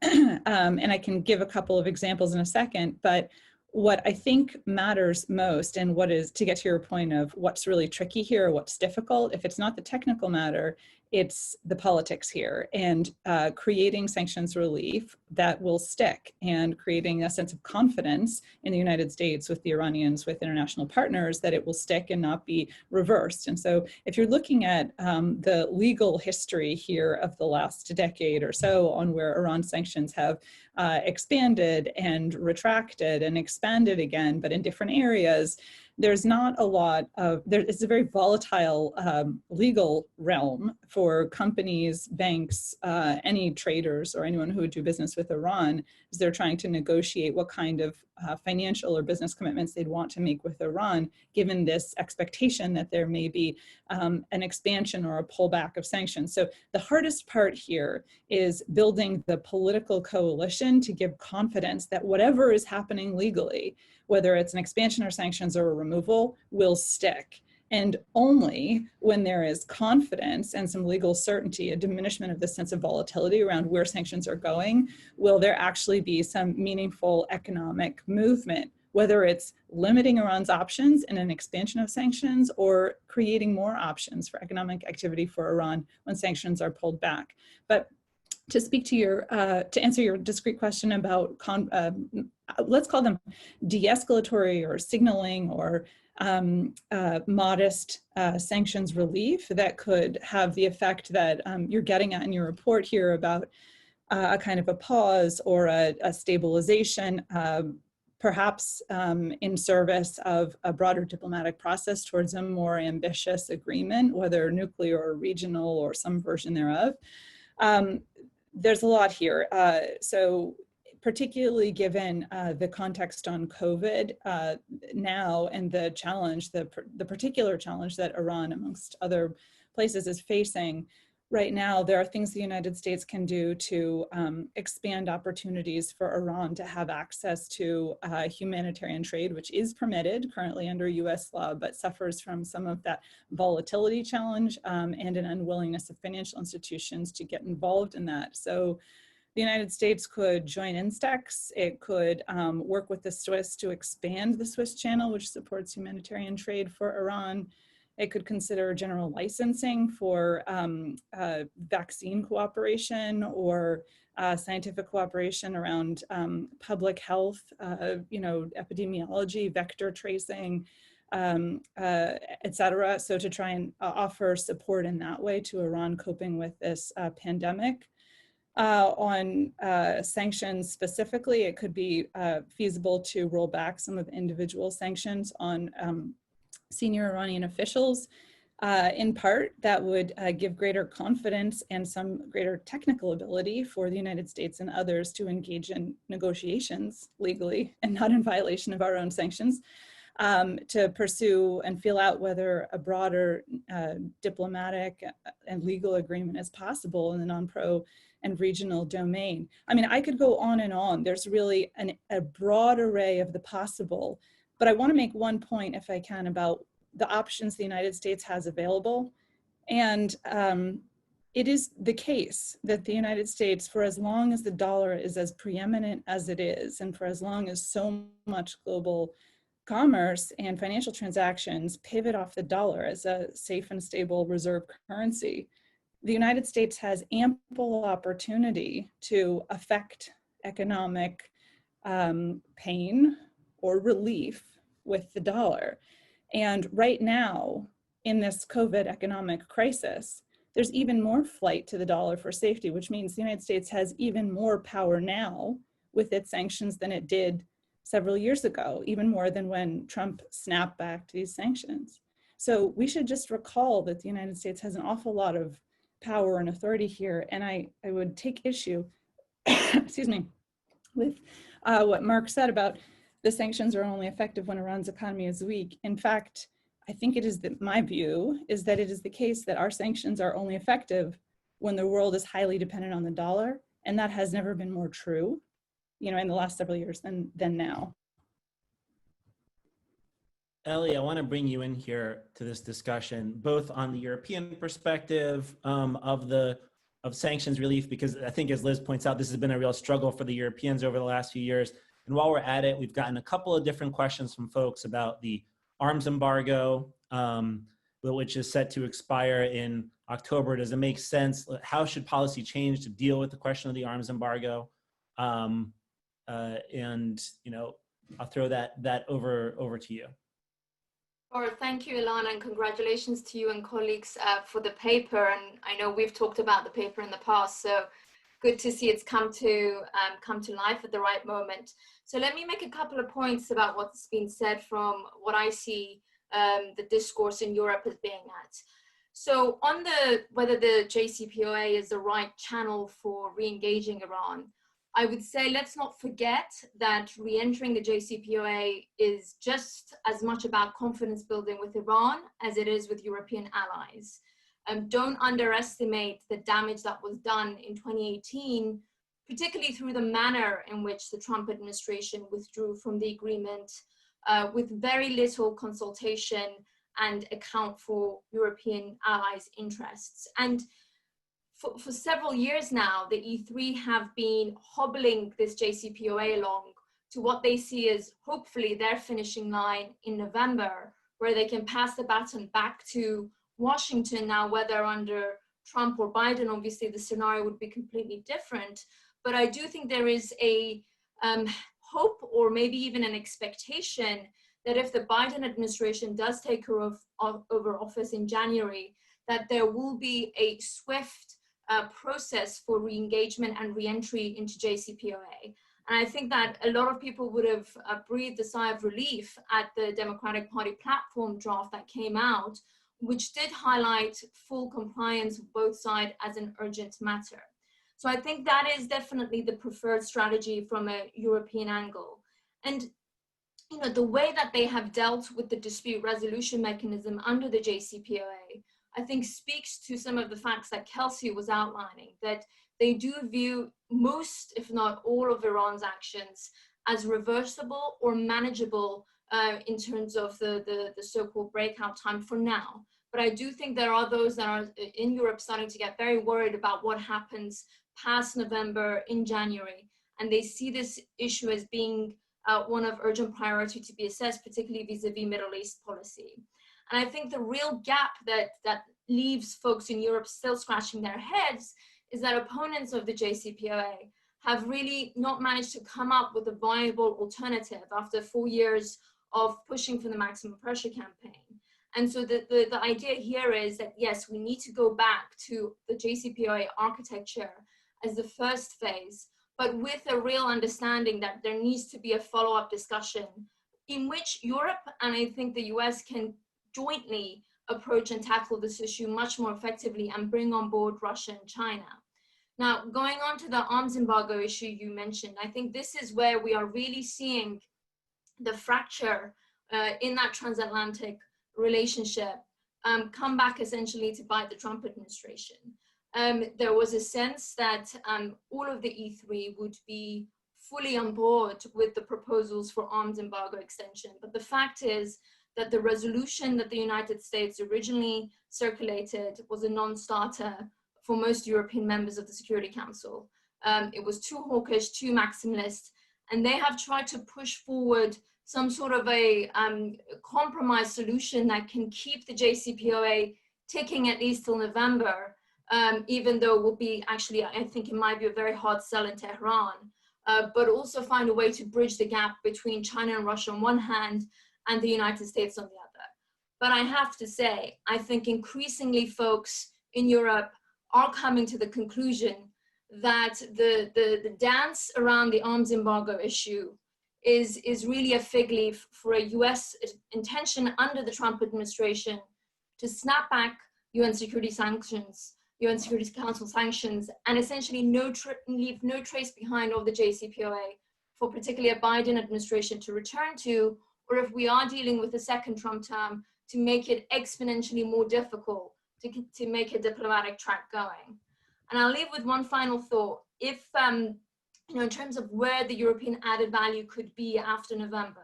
and I can give a couple of examples in a second, but what I think matters most, and what is, to get to your point of what's really tricky here, what's difficult, if it's not the technical matter, It's the politics here, and creating sanctions relief that will stick, and creating a sense of confidence in the United States with the Iranians, with international partners, that it will stick and not be reversed. And so if you're looking at the legal history here of the last decade or so on where Iran sanctions have expanded and retracted and expanded again, but in different areas, there's not a lot of, it's a very volatile legal realm for companies, banks, any traders or anyone who would do business with Iran, as they're trying to negotiate what kind of financial or business commitments they'd want to make with Iran, given this expectation that there may be an expansion or a pullback of sanctions. So the hardest part here is building the political coalition to give confidence that whatever is happening legally, whether it's an expansion or sanctions or a removal, will stick. And only when there is confidence and some legal certainty, a diminishment of the sense of volatility around where sanctions are going, will there actually be some meaningful economic movement, whether it's limiting Iran's options in an expansion of sanctions or creating more options for economic activity for Iran when sanctions are pulled back. But to speak to your, to answer your discrete question about, let's call them de-escalatory or signaling or modest sanctions relief that could have the effect that you're getting at in your report here about a kind of a pause or a stabilization, perhaps in service of a broader diplomatic process towards a more ambitious agreement, whether nuclear or regional or some version thereof. There's a lot here. So particularly given the context on COVID now and the challenge, the particular challenge that Iran, amongst other places, is facing right now, there are things the United States can do to expand opportunities for Iran to have access to humanitarian trade, which is permitted currently under US law, but suffers from some of that volatility challenge and an unwillingness of financial institutions to get involved in that. So the United States could join INSTEX. It could work with the Swiss to expand the Swiss channel, which supports humanitarian trade for Iran. It could consider general licensing for vaccine cooperation or scientific cooperation around public health, epidemiology, vector tracing, et cetera. So to try and offer support in that way to Iran coping with this pandemic. On sanctions specifically, it could be feasible to roll back some of the individual sanctions on senior Iranian officials. In part, that would give greater confidence and some greater technical ability for the United States and others to engage in negotiations legally and not in violation of our own sanctions, to pursue and feel out whether a broader diplomatic and legal agreement is possible in the non-pro and regional domain. I mean, I could go on and on. There's really a broad array of the possible, but I want to make one point, if I can, about the options the United States has available. And it is the case that the United States, for as long as the dollar is as preeminent as it is, and for as long as so much global commerce and financial transactions pivot off the dollar as a safe and stable reserve currency, the United States has ample opportunity to affect economic pain or relief with the dollar. And right now, in this COVID economic crisis, there's even more flight to the dollar for safety, which means the United States has even more power now with its sanctions than it did several years ago, even more than when Trump snapped back these sanctions. So we should just recall that the United States has an awful lot of power and authority here. And I would take issue, excuse me, with what Mark said about the sanctions are only effective when Iran's economy is weak. In fact, I think it is my view is that it is the case that our sanctions are only effective when the world is highly dependent on the dollar. And that has never been more true, in the last several years than now. Ellie, I want to bring you in here to this discussion, both on the European perspective of sanctions relief, because I think, as Liz points out, this has been a real struggle for the Europeans over the last few years. And while we're at it, we've gotten a couple of different questions from folks about the arms embargo, which is set to expire in October. Does it make sense? How should policy change to deal with the question of the arms embargo? And I'll throw that over to you. Sure. Thank you, Ilan, and congratulations to you and colleagues for the paper. And I know we've talked about the paper in the past, so good to see it's come to life at the right moment. So let me make a couple of points about what's been said from what I see the discourse in Europe as being at. So on whether the JCPOA is the right channel for re-engaging Iran, I would say let's not forget that re-entering the JCPOA is just as much about confidence building with Iran as it is with European allies. Don't underestimate the damage that was done in 2018, particularly through the manner in which the Trump administration withdrew from the agreement with very little consultation and account for European allies' interests. And for several years now, the E3 have been hobbling this JCPOA along to what they see as hopefully their finishing line in November, where they can pass the baton back to Washington. Now, whether under Trump or Biden, obviously the scenario would be completely different. But I do think there is a hope, or maybe even an expectation, that if the Biden administration does take over office in January, that there will be a swift process for re-engagement and re-entry into JCPOA. And I think that a lot of people would have breathed a sigh of relief at the Democratic Party platform draft that came out, which did highlight full compliance of both sides as an urgent matter. So I think that is definitely the preferred strategy from a European angle. And the way that they have dealt with the dispute resolution mechanism under the JCPOA, I think speaks to some of the facts that Kelsey was outlining, that they do view most, if not all, of Iran's actions as reversible or manageable in terms of the so-called breakout time for now. But I do think there are those that are in Europe starting to get very worried about what happens past November in January. And they see this issue as being one of urgent priority to be assessed, particularly vis-a-vis Middle East policy. And I think the real gap that leaves folks in Europe still scratching their heads is that opponents of the JCPOA have really not managed to come up with a viable alternative after 4 years of pushing for the maximum pressure campaign. And so the idea here is that, yes, we need to go back to the JCPOA architecture as the first phase, but with a real understanding that there needs to be a follow-up discussion in which Europe and I think the US can jointly approach and tackle this issue much more effectively and bring on board Russia and China. Now, going on to the arms embargo issue you mentioned, I think this is where we are really seeing the fracture in that transatlantic relationship come back essentially to bite the Trump administration. There was a sense that all of the E3 would be fully on board with the proposals for arms embargo extension. But the fact is that the resolution that the United States originally circulated was a non-starter for most European members of the Security Council. It was too hawkish, too maximalist, and they have tried to push forward some sort of a compromise solution that can keep the JCPOA ticking at least till November, even though it will be actually, I think it might be a very hard sell in Tehran, but also find a way to bridge the gap between China and Russia on one hand and the United States on the other. But I have to say, I think increasingly folks in Europe are coming to the conclusion that the dance around the arms embargo issue is really a fig leaf for a US intention under the Trump administration to snap back UN Security sanctions, UN Security Council sanctions, and essentially leave no trace behind of the JCPOA for particularly a Biden administration to return to, or if we are dealing with a second Trump term, to make it exponentially more difficult to make a diplomatic track going. And I'll leave with one final thought. If, in terms of where the European added value could be after November.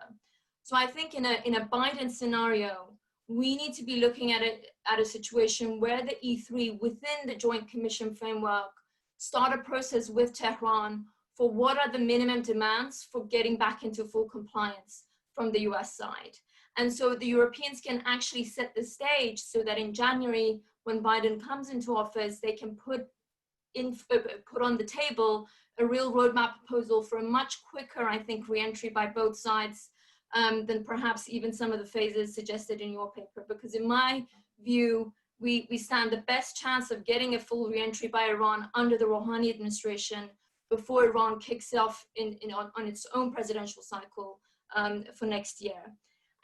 So I think in a Biden scenario, we need to be looking at it at a situation where the E3 within the Joint Commission framework start a process with Tehran for what are the minimum demands for getting back into full compliance from the US side. And so the Europeans can actually set the stage so that in January, when Biden comes into office, they can put on the table a real roadmap proposal for a much quicker, I think, re-entry by both sides than perhaps even some of the phases suggested in your paper. Because in my view, we stand the best chance of getting a full re-entry by Iran under the Rouhani administration before Iran kicks off on its own presidential cycle for next year.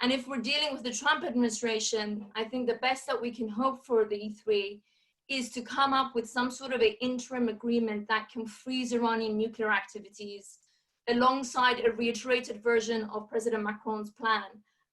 And if we're dealing with the Trump administration, I think the best that we can hope for the E3 is to come up with some sort of an interim agreement that can freeze Iranian nuclear activities alongside a reiterated version of President Macron's plan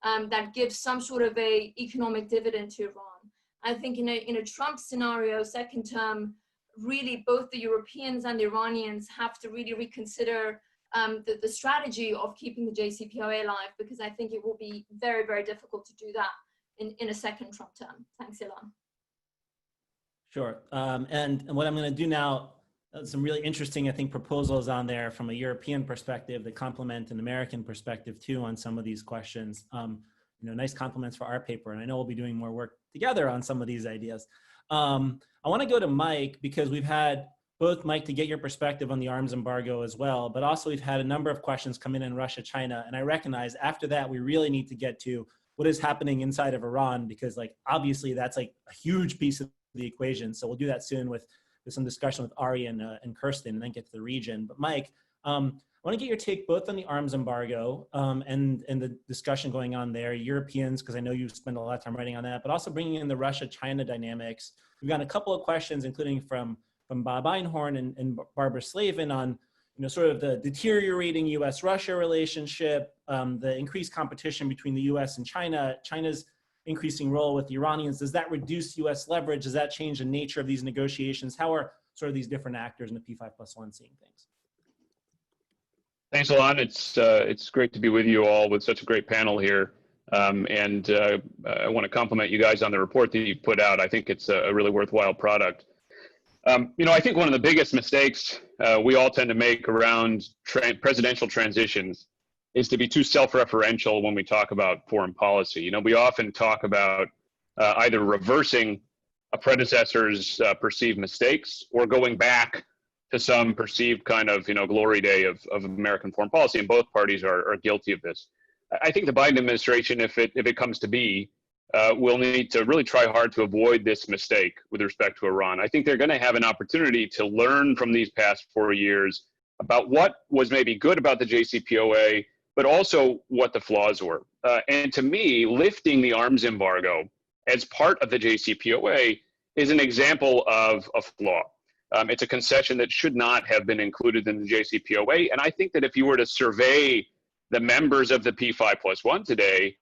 that gives some sort of a economic dividend to Iran. I think in a Trump scenario, second term, really both the Europeans and the Iranians have to really reconsider the strategy of keeping the JCPOA alive, because I think it will be very, very difficult to do that in a second Trump term. Thanks, Ilan. Sure. And what I'm going to do now, some really interesting, I think, proposals on there from a European perspective that complement an American perspective too on some of these questions. Nice compliments for our paper, and I know we'll be doing more work together on some of these ideas. I want to go to Mike, because we've had both, Mike, to get your perspective on the arms embargo as well, but also we've had a number of questions come in Russia, China, and I recognize after that we really need to get to what is happening inside of Iran, because obviously that's a huge piece of the equation. So we'll do that soon with some discussion with Ari and Kirsten, and then get to the region. But Mike, I want to get your take both on the arms embargo and the discussion going on there, Europeans, because I know you spend a lot of time writing on that, but also bringing in the Russia-China dynamics. We've got a couple of questions, including from Bob Einhorn and Barbara Slavin on sort of the deteriorating U.S.-Russia relationship, the increased competition between the U.S. and China, China's increasing role with the Iranians. Does that reduce U.S. leverage? Does that change the nature of these negotiations? How are sort of these different actors in the P5+1 seeing things? Thanks, Ilan. It's great to be with you all with such a great panel here. I want to compliment you guys on the report that you put out. I think it's a really worthwhile product. I think one of the biggest mistakes we all tend to make around presidential transitions is to be too self-referential when we talk about foreign policy. We often talk about either reversing a predecessor's perceived mistakes or going back to some perceived kind of glory day of American foreign policy, and both parties are guilty of this. I think the Biden administration, if it comes to be, will need to really try hard to avoid this mistake with respect to Iran. I think they're going to have an opportunity to learn from these past 4 years about what was maybe good about the JCPOA, but also what the flaws were. And to me, lifting the arms embargo as part of the JCPOA is an example of a flaw. It's a concession that should not have been included in the JCPOA. And I think that if you were to survey the members of the P5+1 today,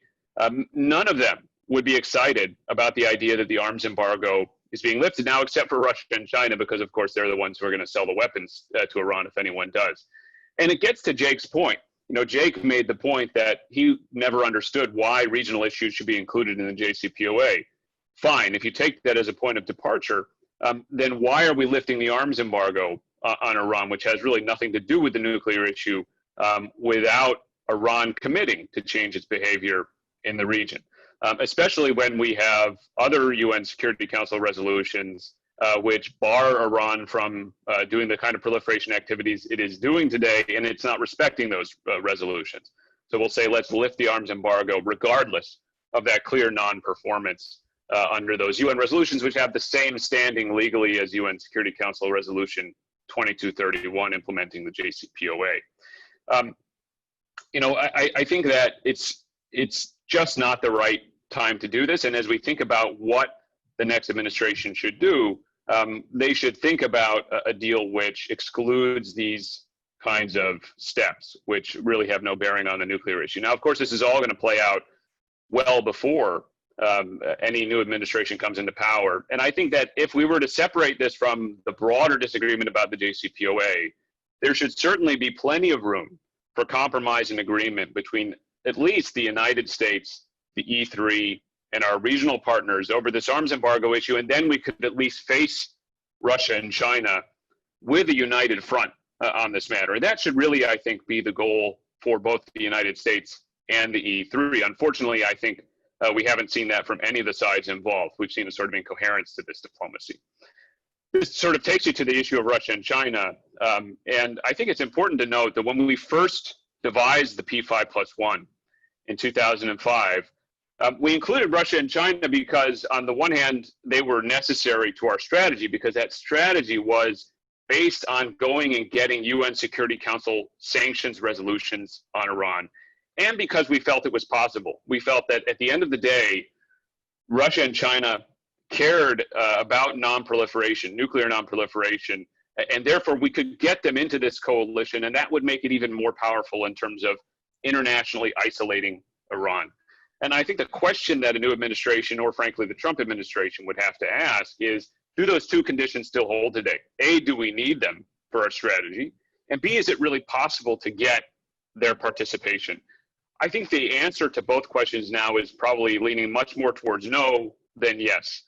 none of them would be excited about the idea that the arms embargo is being lifted now, except for Russia and China, because of course they're the ones who are going to sell the weapons to Iran if anyone does. And it gets to Jake's point. Jake made the point that he never understood why regional issues should be included in the JCPOA. Fine, if you take that as a point of departure, then why are we lifting the arms embargo on Iran, which has really nothing to do with the nuclear issue, without Iran committing to change its behavior in the region? Especially when we have other UN Security Council resolutions which bar Iran from doing the kind of proliferation activities it is doing today, and it's not respecting those resolutions. So we'll say, let's lift the arms embargo regardless of that clear non-performance under those UN resolutions, which have the same standing legally as UN Security Council Resolution 2231 implementing the JCPOA. I think that it's just not the right time to do this. And as we think about what the next administration should do, they should think about a deal which excludes these kinds of steps, which really have no bearing on the nuclear issue. Now, of course, this is all going to play out well before any new administration comes into power. And I think that if we were to separate this from the broader disagreement about the JCPOA, there should certainly be plenty of room for compromise and agreement between at least the United States, the E3, and our regional partners over this arms embargo issue, and then we could at least face Russia and China with a united front on this matter. And that should really, I think, be the goal for both the United States and the E3. Unfortunately, I think we haven't seen that from any of the sides involved. We've seen a sort of incoherence to this diplomacy. This sort of takes you to the issue of Russia and China. And I think it's important to note that when we first devised the P5+1 in 2005, we included Russia and China because, on the one hand, they were necessary to our strategy, because that strategy was based on going and getting UN Security Council sanctions resolutions on Iran, and because we felt it was possible. We felt that at the end of the day, Russia and China cared about non-proliferation, nuclear non-proliferation, and therefore we could get them into this coalition, and that would make it even more powerful in terms of internationally isolating Iran. And I think the question that a new administration, or frankly the Trump administration, would have to ask is, do those two conditions still hold today? A, do we need them for our strategy? And B, is it really possible to get their participation? I think the answer to both questions now is probably leaning much more towards no than yes.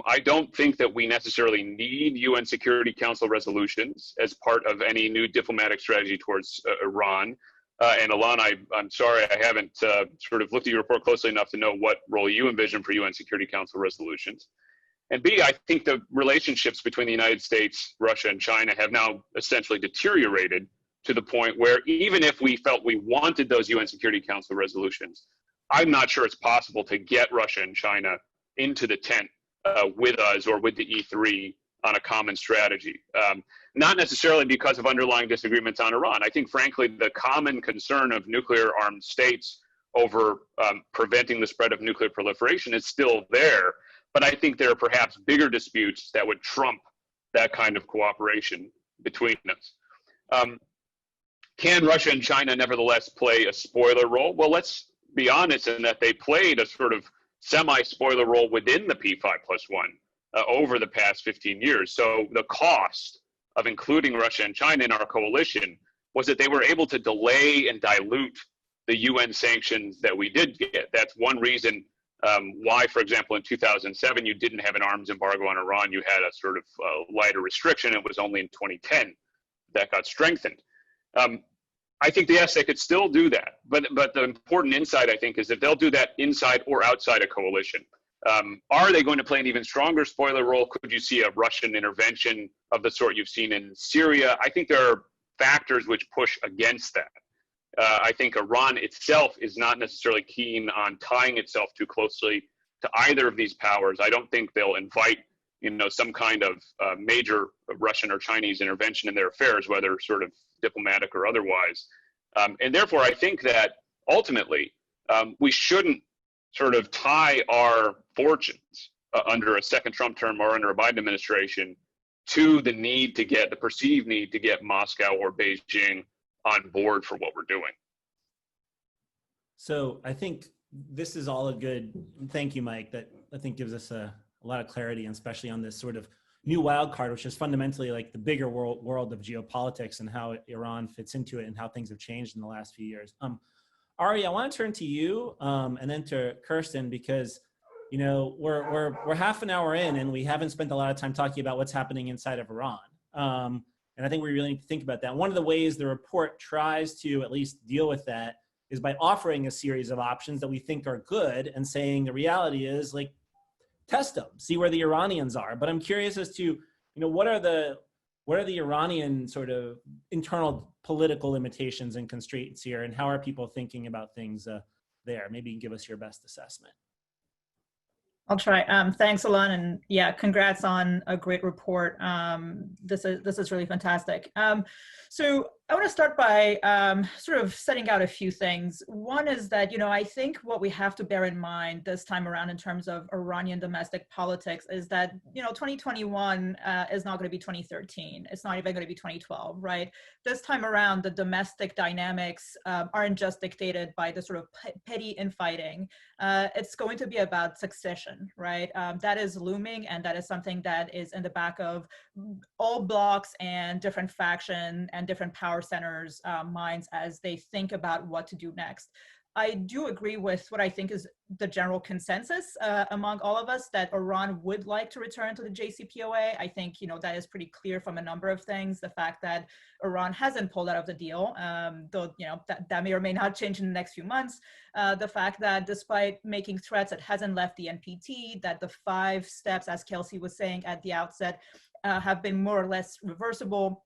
I don't think that we necessarily need UN Security Council resolutions as part of any new diplomatic strategy towards Iran. And Ilan, I'm sorry, I haven't sort of looked at your report closely enough to know what role you envision for UN Security Council resolutions. And B, I think the relationships between the United States, Russia, and China have now essentially deteriorated to the point where even if we felt we wanted those UN Security Council resolutions, I'm not sure it's possible to get Russia and China into the tent with us or with the E3 on a common strategy. Not necessarily because of underlying disagreements on Iran. I think, frankly, the common concern of nuclear armed states over preventing the spread of nuclear proliferation is still there. But I think there are perhaps bigger disputes that would trump that kind of cooperation between us. Can Russia and China nevertheless play a spoiler role? Well, let's be honest in that they played a sort of semi-spoiler role within the P5+1 over the past 15 years. So the cost of including Russia and China in our coalition was that they were able to delay and dilute the UN sanctions that we did get. That's one reason why, for example, in 2007, you didn't have an arms embargo on Iran. You had a sort of lighter restriction. It was only in 2010 that got strengthened. I think, yes, they could still do that. But the important insight, I think, is that they'll do that inside or outside a coalition. Are they going to play an even stronger spoiler role? Could you see a Russian intervention of the sort you've seen in Syria? I think there are factors which push against that. I think Iran itself is not necessarily keen on tying itself too closely to either of these powers. I don't think they'll invite, some kind of major Russian or Chinese intervention in their affairs, whether sort of diplomatic or otherwise. And therefore, I think that ultimately we shouldn't sort of tie our fortunes under a second Trump term or under a Biden administration to the perceived need to get Moscow or Beijing on board for what we're doing. So I think this is all a good, thank you, Mike, that I think gives us a lot of clarity, and especially on this sort of new wild card, which is fundamentally like the bigger world of geopolitics and how Iran fits into it and how things have changed in the last few years. Ari, I want to turn to you and then to Kirsten, because we're half an hour in and we haven't spent a lot of time talking about what's happening inside of Iran. And I think we really need to think about that. One of the ways the report tries to at least deal with that is by offering a series of options that we think are good and saying the reality is, like, test them, see where the Iranians are. But I'm curious as to, what are the Iranian sort of internal political limitations and constraints here, and how are people thinking about things there? Maybe you can give us your best assessment. I'll try. Thanks, Ilan, and yeah, congrats on a great report. This is really fantastic. So I want to start by sort of setting out a few things. One is that, I think what we have to bear in mind this time around in terms of Iranian domestic politics is that, 2021 is not going to be 2013. It's not even going to be 2012, right? This time around, the domestic dynamics aren't just dictated by the sort of petty infighting. It's going to be about succession, right? That is looming, and that is something that is in the back of all blocs and different faction and different power centers' minds as they think about what to do next. I do agree with what I think is the general consensus among all of us that Iran would like to return to the JCPOA. I think, that is pretty clear from a number of things. The fact that Iran hasn't pulled out of the deal, though, that may or may not change in the next few months. The fact that despite making threats, it hasn't left the NPT, that the 5 steps, as Kelsey was saying at the outset, have been more or less reversible.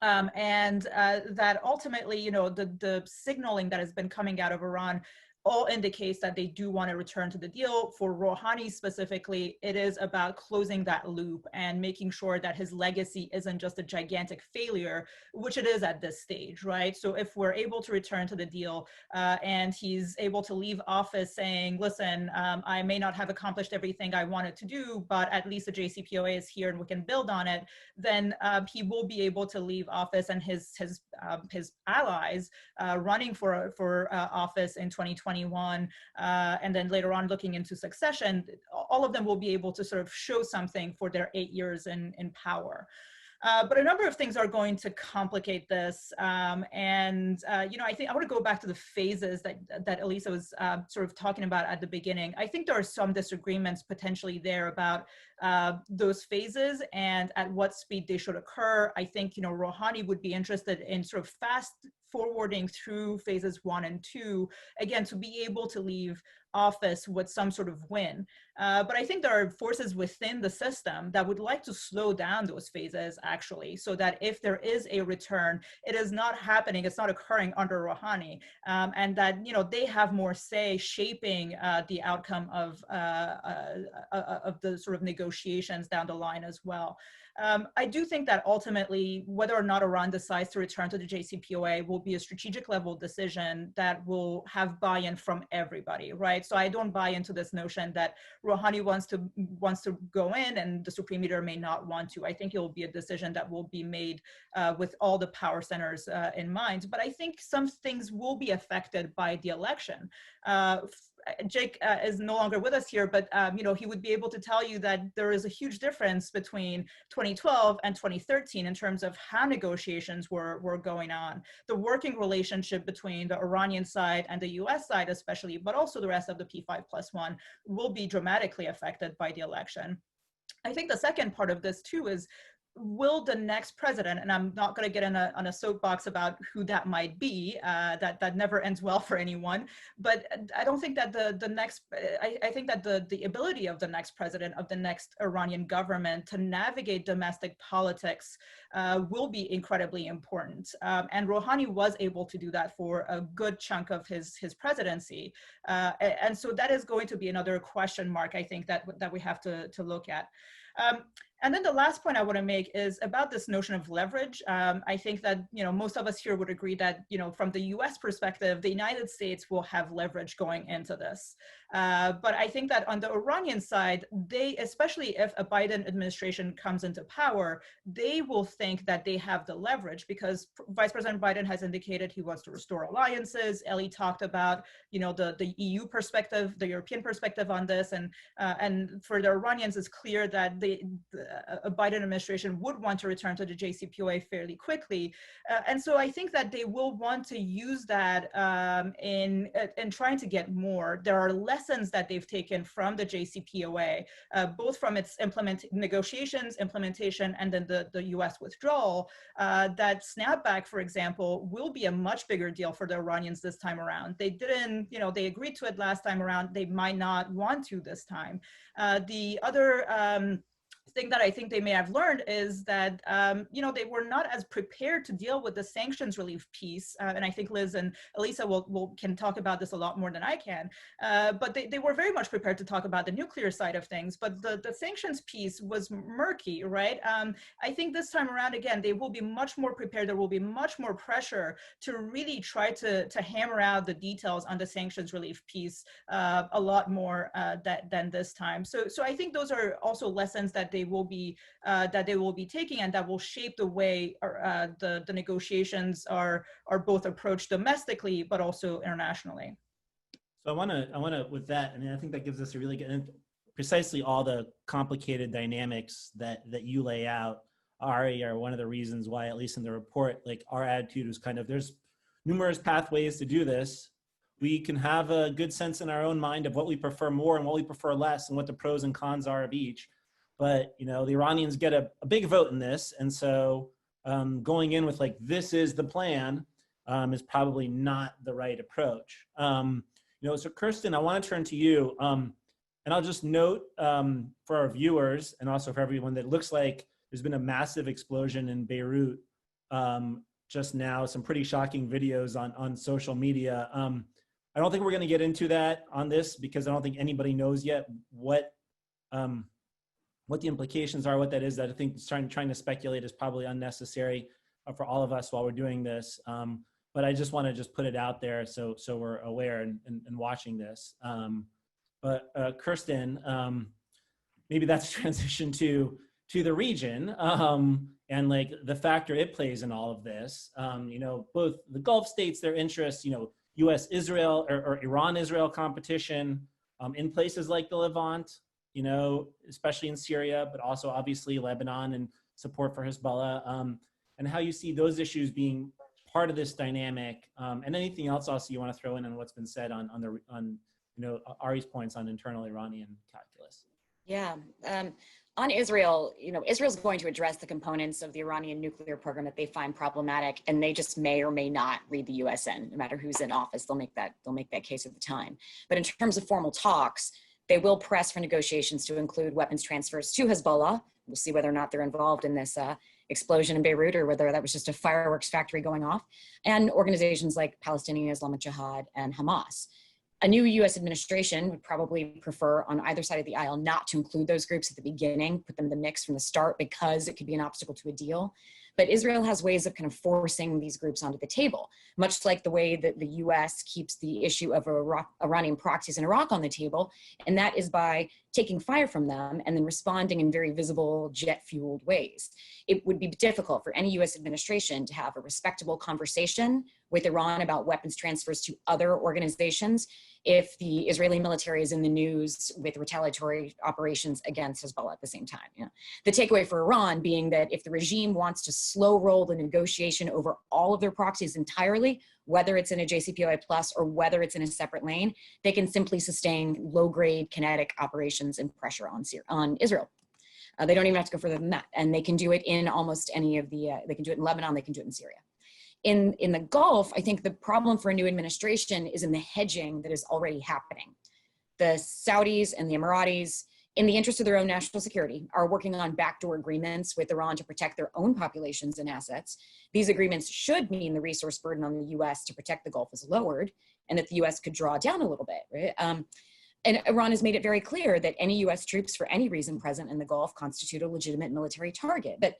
And that ultimately, the signaling that has been coming out of Iran all indicates that they do want to return to the deal. For Rouhani specifically, it is about closing that loop and making sure that his legacy isn't just a gigantic failure, which it is at this stage, right? So if we're able to return to the deal and he's able to leave office saying, listen, I may not have accomplished everything I wanted to do, but at least the JCPOA is here and we can build on it, then he will be able to leave office, and his allies running for office in 2021, and then later on looking into succession, all of them will be able to sort of show something for their 8 years in power. But a number of things are going to complicate this. I think I want to go back to the phases that Elisa was sort of talking about at the beginning. I think there are some disagreements potentially there about those phases and at what speed they should occur. I think, Rouhani would be interested in sort of fast forwarding through phases 1 and 2, again, to be able to leave office with some sort of win. But I think there are forces within the system that would like to slow down those phases, actually, so that if there is a return, it is not happening, it's not occurring under Rouhani, and that, they have more say shaping the outcome of the sort of negotiations down the line as well. I do think that ultimately, whether or not Iran decides to return to the JCPOA will be a strategic level decision that will have buy-in from everybody, right? So I don't buy into this notion that Rouhani wants to go in and the Supreme Leader may not want to. I think it will be a decision that will be made with all the power centers in mind. But I think some things will be affected by the election. Jake is no longer with us here, but he would be able to tell you that there is a huge difference between 2012 and 2013 in terms of how negotiations were going on. The working relationship between the Iranian side and the US side especially, but also the rest of the P5+1 will be dramatically affected by the election. I think the second part of this too is, will the next president, and I'm not going to get on a soapbox about who that might be, that never ends well for anyone, but I don't think that I think that the ability of the next president, of the next Iranian government to navigate domestic politics will be incredibly important. And Rouhani was able to do that for a good chunk of his presidency. And so that is going to be another question mark, I think, that we have to look at. And then the last point I want to make is about this notion of leverage. I think that, most of us here would agree that, from the US perspective, the United States will have leverage going into this. But I think that on the Iranian side, they, especially if a Biden administration comes into power, they will think that they have the leverage because Vice President Biden has indicated he wants to restore alliances. Ellie talked about, the EU perspective, the European perspective on this. And for the Iranians, it's clear that a Biden administration would want to return to the JCPOA fairly quickly. And so I think that they will want to use that in trying to get more. There are lessons that they've taken from the JCPOA, both from its negotiations, implementation, and then the US withdrawal, that snapback, for example, will be a much bigger deal for the Iranians this time around. They didn't, they agreed to it last time around. They might not want to this time. The other thing that I think they may have learned is that, they were not as prepared to deal with the sanctions relief piece. And I think Liz and Elisa can talk about this a lot more than I can. But they were very much prepared to talk about the nuclear side of things. But the sanctions piece was murky, right? I think this time around, again, they will be much more prepared. There will be much more pressure to really try to hammer out the details on the sanctions relief piece a lot more than this time. So I think those are also lessons that they will be taking, and that will shape the way the negotiations are both approached domestically but also internationally. So I want to with that, I think that gives us a really good, and precisely all the complicated dynamics that you lay out, Ari, are one of the reasons why, at least in the report, like our attitude was kind of, there's numerous pathways to do this. we can have a good sense in our own mind of what we prefer more and what we prefer less and what the pros and cons are of each. But, you know, the Iranians get a big vote in this. And so going in with like, this is the plan is probably not the right approach. You know, so Kirsten, I want to turn to you. And I'll just note for our viewers and also for everyone that it looks like there's been a massive explosion in Beirut just now, some pretty shocking videos on social media. I don't think we're going to get into that on this because I don't think anybody knows yet what the implications are, what that is. That I think trying to speculate is probably unnecessary for all of us while we're doing this. But I just want to just put it out there so we're aware and watching this. But Kirsten, maybe that's a transition to the region and like the factor it plays in all of this. You know, both the Gulf states, their interests, you know, U.S.-Israel or Iran-Israel competition in places like the Levant, you know, especially in Syria, but also obviously Lebanon and support for Hezbollah, and how you see those issues being part of this dynamic, and anything else also you want to throw in on what's been said on you know, Ari's points on internal Iranian calculus. Yeah. On Israel, you know, Israel's going to address the components of the Iranian nuclear program that they find problematic, and they just may or may not read the USN. No matter who's in office, they'll make that case at the time. But in terms of formal talks, they will press for negotiations to include weapons transfers to Hezbollah. We'll see whether or not they're involved in this explosion in Beirut or whether that was just a fireworks factory going off, and organizations like Palestinian Islamic Jihad and Hamas. A new U.S. administration would probably prefer on either side of the aisle not to include those groups at the beginning, put them in the mix from the start because it could be an obstacle to a deal. But Israel has ways of kind of forcing these groups onto the table, much like the way that the U.S. keeps the issue of Iranian proxies in Iraq on the table, and that is by taking fire from them and then responding in very visible jet-fueled ways. It would be difficult for any U.S. administration to have a respectable conversation with Iran about weapons transfers to other organizations if the Israeli military is in the news with retaliatory operations against Hezbollah at the same time. You know, the takeaway for Iran being that if the regime wants to slow roll the negotiation over all of their proxies entirely, whether it's in a JCPOA plus or whether it's in a separate lane, they can simply sustain low-grade kinetic operations and pressure on Israel. They don't even have to go further than that. And they can do it in almost any of the, they can do it in Lebanon, they can do it in Syria. In the Gulf, I think the problem for a new administration is in the hedging that is already happening. The Saudis and the Emiratis, in the interest of their own national security, are working on backdoor agreements with Iran to protect their own populations and assets. These agreements should mean the resource burden on the US to protect the Gulf is lowered and that the US could draw down a little bit, right? And Iran has made it very clear that any US troops for any reason present in the Gulf constitute a legitimate military target. But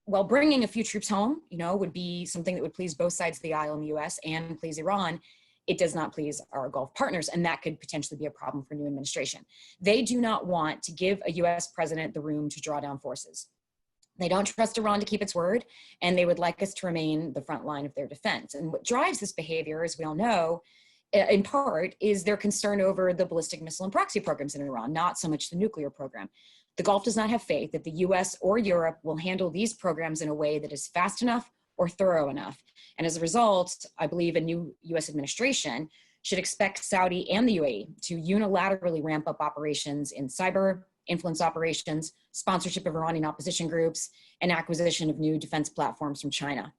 while bringing a few troops home, you know, would be something that would please both sides of the aisle in the US and please Iran, it does not please our Gulf partners, and that could potentially be a problem for new administration. They do not want to give a US president the room to draw down forces. They don't trust Iran to keep its word, and they would like us to remain the front line of their defense. And what drives this behavior, as we all know, in part, is their concern over the ballistic missile and proxy programs in Iran, not so much the nuclear program. The Gulf does not have faith that the US or Europe will handle these programs in a way that is fast enough or thorough enough. And as a result, I believe a new US administration should expect Saudi and the UAE to unilaterally ramp up operations in cyber, influence operations, sponsorship of Iranian opposition groups, and acquisition of new defense platforms from China.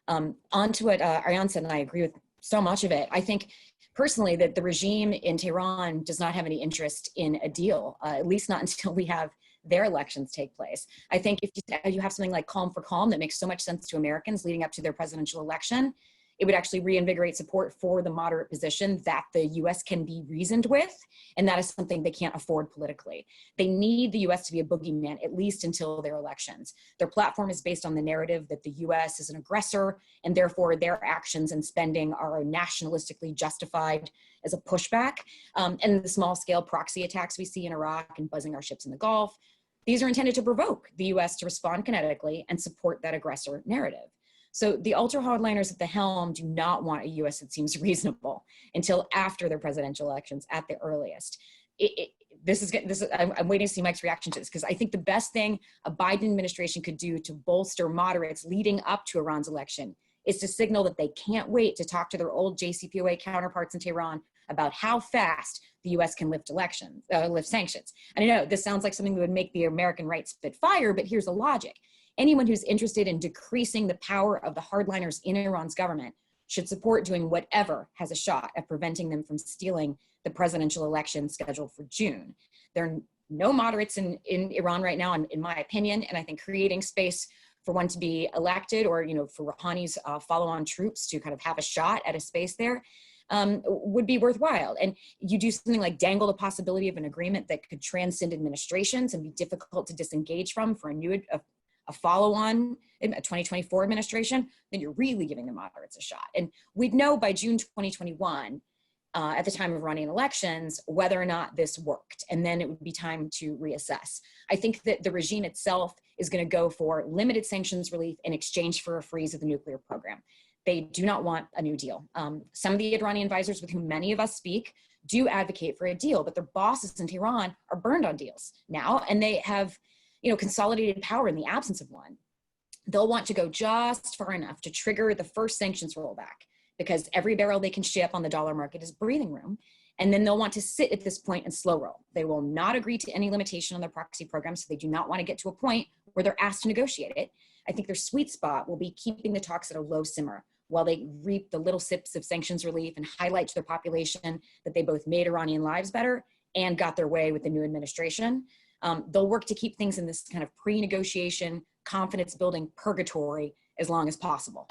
On to what Ariane said, and I agree with so much of it. I think personally that the regime in Tehran does not have any interest in a deal, at least not until we have their elections take place. I think if you have something like Calm for Calm that makes so much sense to Americans leading up to their presidential election, it would actually reinvigorate support for the moderate position that the US can be reasoned with, and that is something they can't afford politically. They need the US to be a boogeyman, at least until their elections. Their platform is based on the narrative that the US is an aggressor, and therefore their actions and spending are nationalistically justified as a pushback. And the small-scale proxy attacks we see in Iraq and buzzing our ships in the Gulf, these are intended to provoke the US to respond kinetically and support that aggressor narrative. So the ultra-hardliners at the helm do not want a US that seems reasonable until after their presidential elections at the earliest. I'm waiting to see Mike's reaction to this, because I think the best thing a Biden administration could do to bolster moderates leading up to Iran's election is to signal that they can't wait to talk to their old JCPOA counterparts in Tehran about how fast the US can lift sanctions. And I know this sounds like something that would make the American right spit fire, but here's the logic. Anyone who's interested in decreasing the power of the hardliners in Iran's government should support doing whatever has a shot at preventing them from stealing the presidential election scheduled for June. There are no moderates in Iran right now, in my opinion, and I think creating space for one to be elected, or for Rouhani's follow-on troops to kind of have a shot at a space there would be worthwhile. And you do something like dangle the possibility of an agreement that could transcend administrations and be difficult to disengage from for a follow-on in a 2024 administration, then you're really giving the moderates a shot. And we'd know by June 2021, at the time of running elections, whether or not this worked. And then it would be time to reassess. I think that the regime itself is going to go for limited sanctions relief in exchange for a freeze of the nuclear program. They do not want a new deal. Some of the Iranian advisors with whom many of us speak do advocate for a deal, but their bosses in Tehran are burned on deals now, and they have consolidated power in the absence of one. They'll want to go just far enough to trigger the first sanctions rollback, because every barrel they can ship on the dollar market is breathing room. And then they'll want to sit at this point and slow roll. They will not agree to any limitation on their proxy program, so they do not want to get to a point where they're asked to negotiate it. I think their sweet spot will be keeping the talks at a low simmer while they reap the little sips of sanctions relief and highlight to their population that they both made Iranian lives better and got their way with the new administration. They'll work to keep things in this kind of pre-negotiation, confidence-building purgatory as long as possible.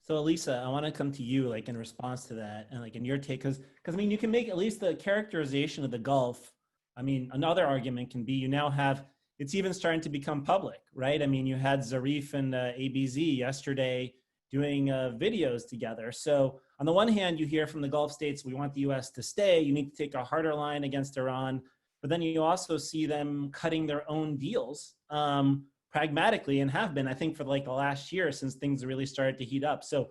So Elisa, I want to come to you, in response to that, and in your take, because you can make at least the characterization of the Gulf. Another argument can be you now have, it's even starting to become public, right? You had Zarif and ABZ yesterday doing videos together. So on the one hand, you hear from the Gulf states, we want the US to stay, you need to take a harder line against Iran, but then you also see them cutting their own deals pragmatically, and have been, I think, for the last year since things really started to heat up. So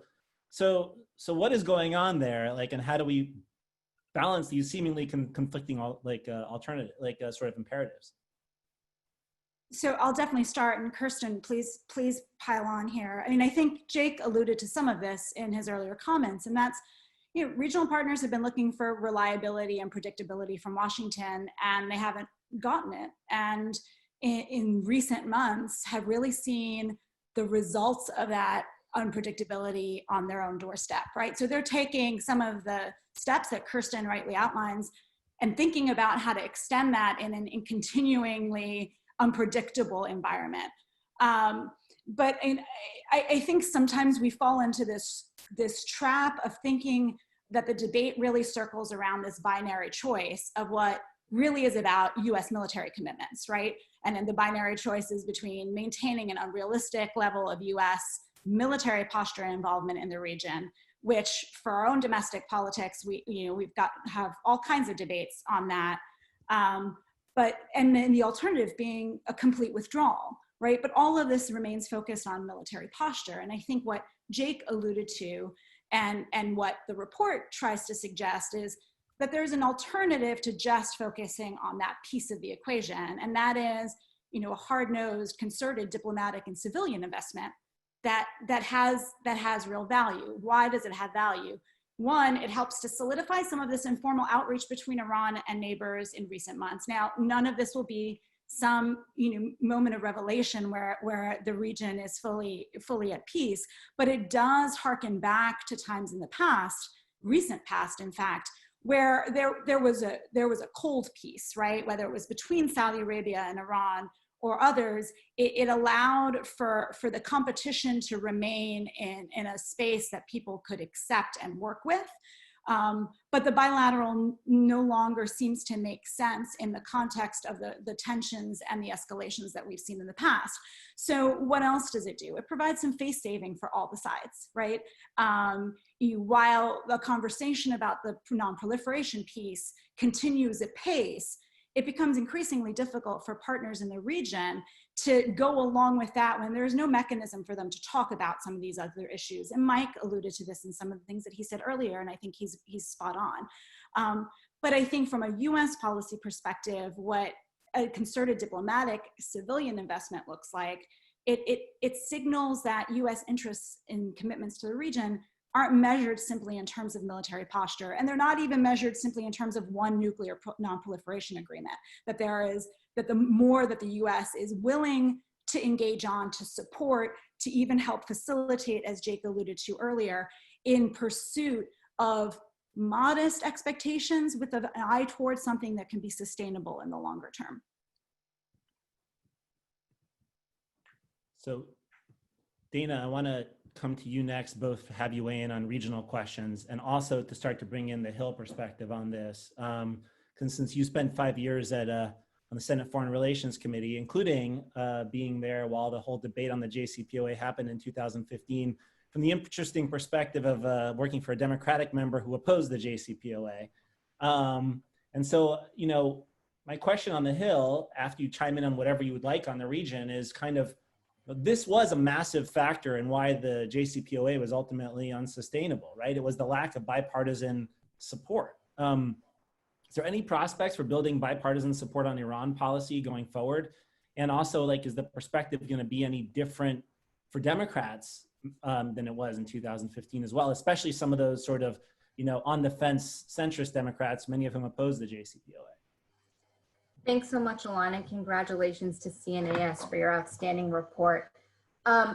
what is going on there? And how do we balance these seemingly conflicting alternative, sort of imperatives? So I'll definitely start, and Kirsten, please pile on here. I think Jake alluded to some of this in his earlier comments, and that's, regional partners have been looking for reliability and predictability from Washington, and they haven't gotten it. And in recent months have really seen the results of that unpredictability on their own doorstep, right? So they're taking some of the steps that Kirsten rightly outlines and thinking about how to extend that in an continuingly unpredictable environment. But I think sometimes we fall into this trap of thinking that the debate really circles around this binary choice of what really is about US military commitments, right? And then the binary choices between maintaining an unrealistic level of US military posture and involvement in the region, which for our own domestic politics, we've got have all kinds of debates on that. And then the alternative being a complete withdrawal, right? But all of this remains focused on military posture. And I think what Jake alluded to and what the report tries to suggest is that there's an alternative to just focusing on that piece of the equation. And that is, a hard-nosed, concerted diplomatic and civilian investment that has real value. Why does it have value? One, it helps to solidify some of this informal outreach between Iran and neighbors in recent months. Now, none of this will be some moment of revelation where the region is fully at peace, but it does harken back to times in the past, recent past, in fact, where there was a cold peace, right? Whether it was between Saudi Arabia and Iran or others, it allowed for the competition to remain in a space that people could accept and work with. But the bilateral no longer seems to make sense in the context of the tensions and the escalations that we've seen in the past. So what else does it do? It provides some face saving for all the sides, right? While the conversation about the non-proliferation piece continues at pace, it becomes increasingly difficult for partners in the region to go along with that when there's no mechanism for them to talk about some of these other issues. And Mike alluded to this in some of the things that he said earlier, and I think he's spot on. But I think from a US policy perspective, what a concerted diplomatic civilian investment looks like it signals that US interests and commitments to the region aren't measured simply in terms of military posture, and they're not even measured simply in terms of one nuclear non-proliferation agreement, that the more that the US is willing to engage on, to support, to even help facilitate, as Jake alluded to earlier, in pursuit of modest expectations with an eye towards something that can be sustainable in the longer term. So Dana, I want to come to you next, both have you weigh in on regional questions and also to start to bring in the Hill perspective on this. Since you spent 5 years on the Senate Foreign Relations Committee, including being there while the whole debate on the JCPOA happened in 2015, from the interesting perspective of working for a Democratic member who opposed the JCPOA. And so, you know, my question on the Hill, after you chime in on whatever you would like on the region, is kind of, this was a massive factor in why the JCPOA was ultimately unsustainable, right? It was the lack of bipartisan support. Is there any prospects for building bipartisan support on Iran policy going forward? And also, like, is the perspective going to be any different for Democrats than it was in 2015 as well, especially some of those sort of, you know, on the fence centrist Democrats, many of whom oppose the JCPOA? Thanks so much, Ilan, and congratulations to CNAS for your outstanding report.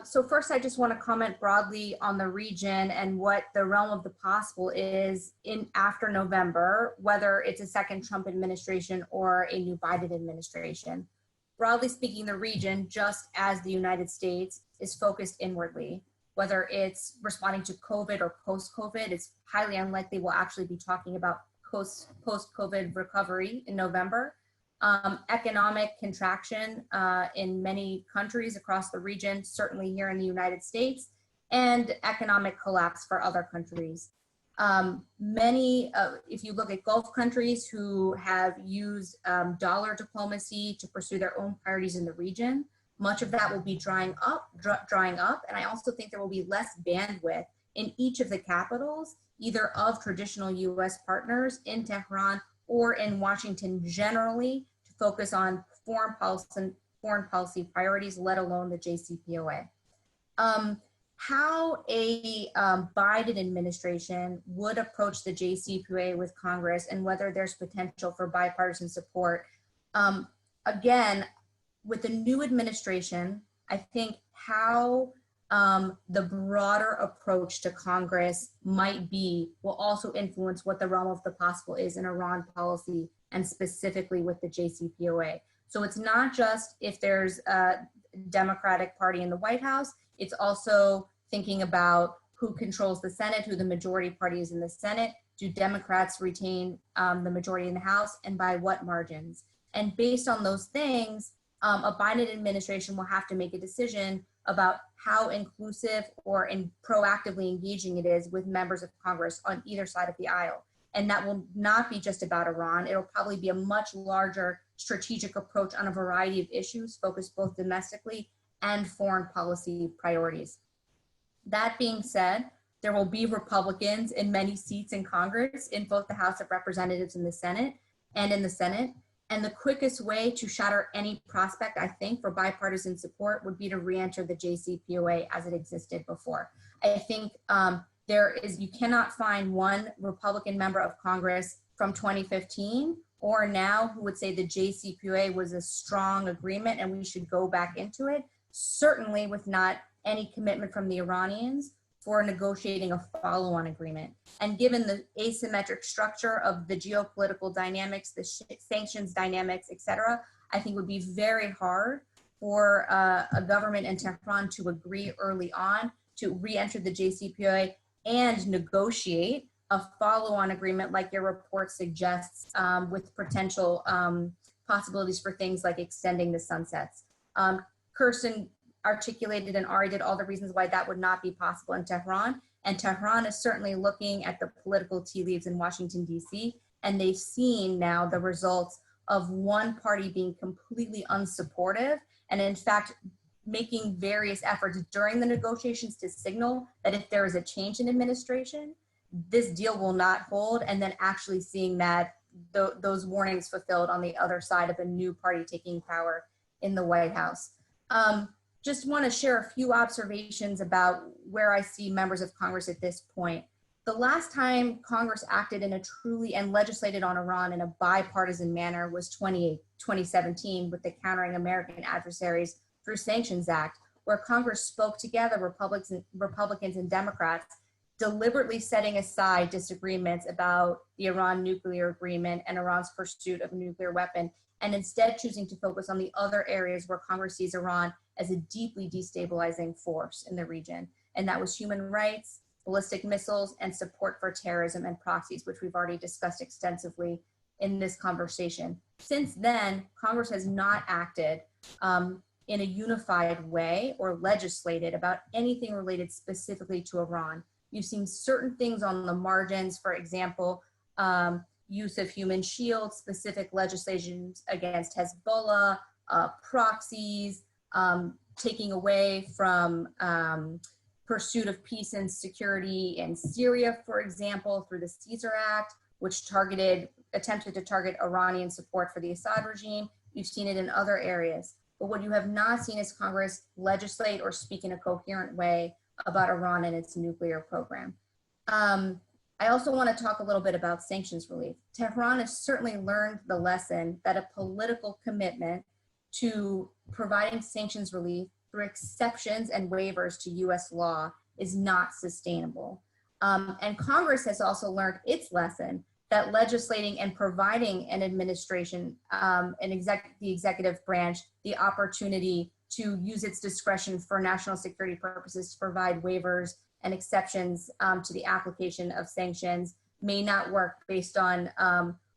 So first, I just want to comment broadly on the region and what the realm of the possible is in after November, whether it's a second Trump administration or a new Biden administration. Broadly speaking, the region, just as the United States, is focused inwardly. Whether it's responding to COVID or post-COVID, it's highly unlikely we'll actually be talking about post-COVID recovery in November. Economic contraction in many countries across the region, certainly here in the United States, and economic collapse for other countries. If you look at Gulf countries who have used dollar diplomacy to pursue their own priorities in the region, much of that will be drying up. And I also think there will be less bandwidth in each of the capitals, either of traditional US partners in Tehran or in Washington generally, to focus on foreign policy priorities, let alone the JCPOA. How a Biden administration would approach the JCPOA with Congress and whether there's potential for bipartisan support. Again, with the new administration, I think how the broader approach to Congress might be will also influence what the realm of the possible is in Iran policy and specifically with the JCPOA. So it's not just if there's a Democratic Party in the White House, it's also thinking about who controls the Senate, who the majority party is in the Senate. Do Democrats retain the majority in the House, and by what margins? And based on those things, a Biden administration will have to make a decision about how inclusive or proactively engaging it is with members of Congress on either side of the aisle. And that will not be just about Iran. It'll probably be a much larger strategic approach on a variety of issues focused both domestically and foreign policy priorities. That being said, there will be Republicans in many seats in Congress in both the House of Representatives and the Senate and in the Senate. And the quickest way to shatter any prospect, I think, for bipartisan support would be to re-enter the JCPOA as it existed before. I think you cannot find one Republican member of Congress from 2015 or now who would say the JCPOA was a strong agreement and we should go back into it, certainly with not any commitment from the Iranians for negotiating a follow-on agreement. And given the asymmetric structure of the geopolitical dynamics, the sanctions dynamics, et cetera, I think would be very hard for a government in Tehran to agree early on to re-enter the JCPOA and negotiate a follow-on agreement like your report suggests with potential possibilities for things like extending the sunsets. Kirsten articulated and Ari did all the reasons why that would not be possible in Tehran. And Tehran is certainly looking at the political tea leaves in Washington, D.C., and they've seen now the results of one party being completely unsupportive and in fact making various efforts during the negotiations to signal that if there is a change in administration, this deal will not hold, and then actually seeing that those warnings fulfilled on the other side of a new party taking power in the White House. just want to share a few observations about where I see members of Congress at this point. The last time Congress acted in a truly and legislated on Iran in a bipartisan manner was 2017 with the Countering American Adversaries Through Sanctions Act, where Congress spoke together, Republicans and Democrats, deliberately setting aside disagreements about the Iran nuclear agreement and Iran's pursuit of a nuclear weapon, and instead choosing to focus on the other areas where Congress sees Iran as a deeply destabilizing force in the region. And that was human rights, ballistic missiles, and support for terrorism and proxies, which we've already discussed extensively in this conversation. Since then, Congress has not acted in a unified way or legislated about anything related specifically to Iran. You've seen certain things on the margins, for example, use of human shields, specific legislations against Hezbollah, proxies, taking away from pursuit of peace and security in Syria, for example, through the Caesar Act, which attempted to target Iranian support for the Assad regime. You've seen it in other areas. But what you have not seen is Congress legislate or speak in a coherent way about Iran and its nuclear program. I also want to talk a little bit about sanctions relief. Tehran has certainly learned the lesson that a political commitment to providing sanctions relief through exceptions and waivers to US law is not sustainable. And Congress has also learned its lesson that legislating and providing an administration, the executive branch, the opportunity to use its discretion for national security purposes to provide waivers and exceptions to the application of sanctions may not work based on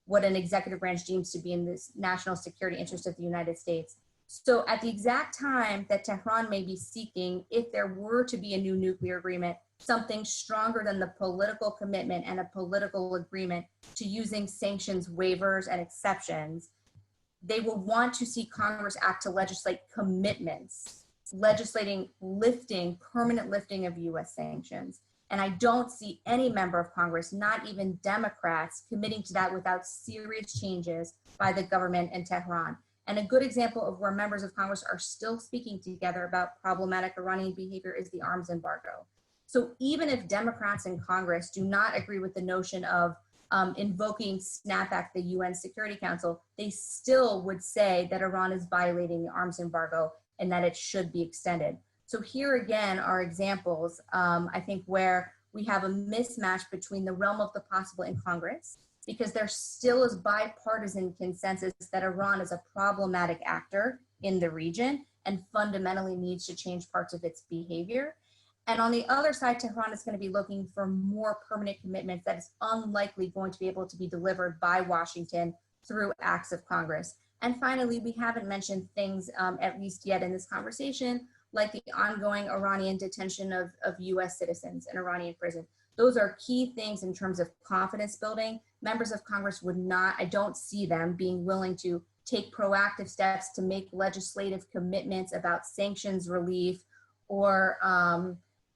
what an executive branch deems to be in the national security interest of the United States. So at the exact time that Tehran may be seeking, if there were to be a new nuclear agreement, something stronger than the political commitment and a political agreement to using sanctions waivers and exceptions, they will want to see Congress act to legislate commitments, legislating permanent lifting of US sanctions. And I don't see any member of Congress, not even Democrats, committing to that without serious changes by the government in Tehran. And a good example of where members of Congress are still speaking together about problematic Iranian behavior is the arms embargo. So even if Democrats in Congress do not agree with the notion of invoking snapback the UN Security Council, they still would say that Iran is violating the arms embargo and that it should be extended. So here again are examples, I think, where we have a mismatch between the realm of the possible in Congress, because there still is bipartisan consensus that Iran is a problematic actor in the region and fundamentally needs to change parts of its behavior. And on the other side, Tehran is going to be looking for more permanent commitments that is unlikely going to be able to be delivered by Washington through acts of Congress. And finally, we haven't mentioned things, at least yet in this conversation, like the ongoing Iranian detention of US citizens in Iranian prison. Those are key things in terms of confidence building. Members of Congress would not, I don't see them being willing to take proactive steps to make legislative commitments about sanctions relief or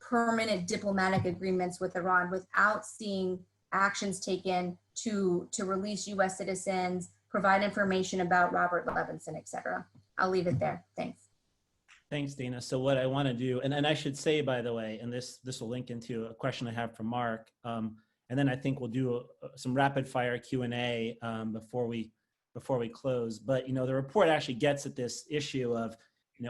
permanent diplomatic agreements with Iran without seeing actions taken to release US citizens, provide information about Robert Levinson, et cetera. I'll leave it there. Thanks. Thanks, Dana. So what I want to do, and I should say, by the way, and this will link into a question I have for Mark, and then I think we'll do some rapid fire Q&A before we close. But the report actually gets at this issue of,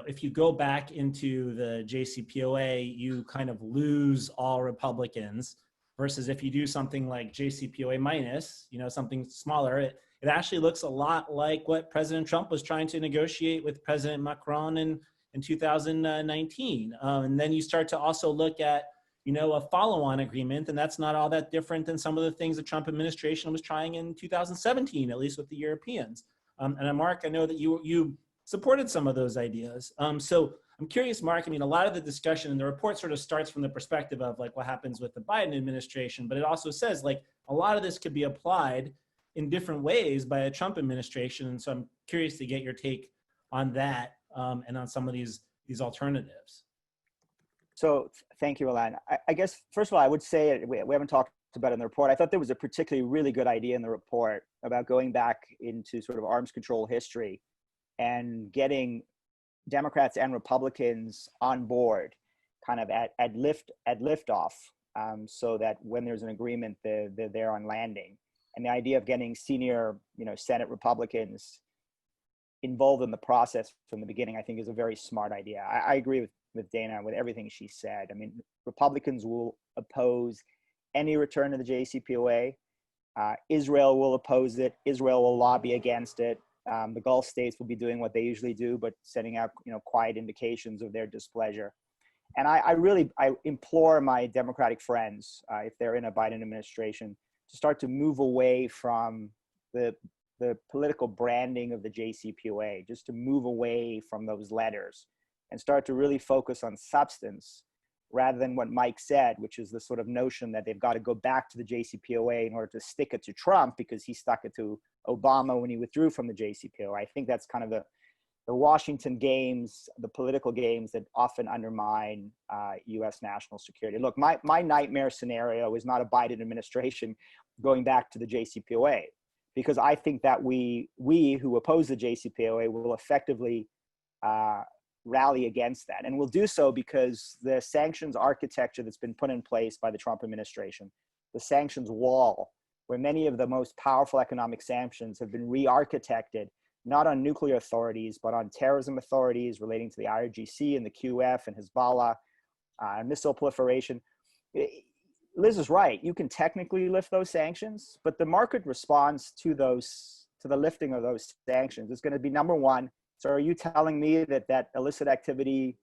if you go back into the JCPOA, you kind of lose all Republicans, versus if you do something like JCPOA minus, something smaller, it actually looks a lot like what President Trump was trying to negotiate with President Macron in 2019. And then you start to also look at, a follow-on agreement, and that's not all that different than some of the things the Trump administration was trying in 2017, at least with the Europeans. And Mark, I know that you supported some of those ideas. So I'm curious, Mark, a lot of the discussion in the report sort of starts from the perspective of like what happens with the Biden administration, but it also says like a lot of this could be applied in different ways by a Trump administration. And so I'm curious to get your take on that and on some of these alternatives. So thank you, Ilan. I guess, first of all, I would say, we haven't talked about it in the report, I thought there was a particularly really good idea in the report about going back into sort of arms control history and getting Democrats and Republicans on board, kind of at liftoff, so that when there's an agreement, they're there on landing. And the idea of getting senior, Senate Republicans involved in the process from the beginning, I think, is a very smart idea. I agree with Dana with everything she said. I mean, Republicans will oppose any return to the JCPOA. Israel will oppose it. Israel will lobby against it. The Gulf states will be doing what they usually do, but sending out, quiet indications of their displeasure. And I implore my Democratic friends, if they're in a Biden administration, to start to move away from the political branding of the JCPOA, just to move away from those letters and start to really focus on substance rather than what Mike said, which is the sort of notion that they've got to go back to the JCPOA in order to stick it to Trump because he stuck it to Obama when he withdrew from the JCPOA. I think that's kind of the Washington games, the political games that often undermine U.S. national security. Look, my nightmare scenario is not a Biden administration going back to the JCPOA, because I think that we who oppose the JCPOA will effectively rally against that. And we'll do so because the sanctions architecture that's been put in place by the Trump administration, the sanctions wall, where many of the most powerful economic sanctions have been re-architected, not on nuclear authorities, but on terrorism authorities relating to the IRGC and the QF and Hezbollah, missile proliferation. Liz is right. You can technically lift those sanctions, but the market response to the lifting of those sanctions is going to be, number one, so are you telling me that illicit activity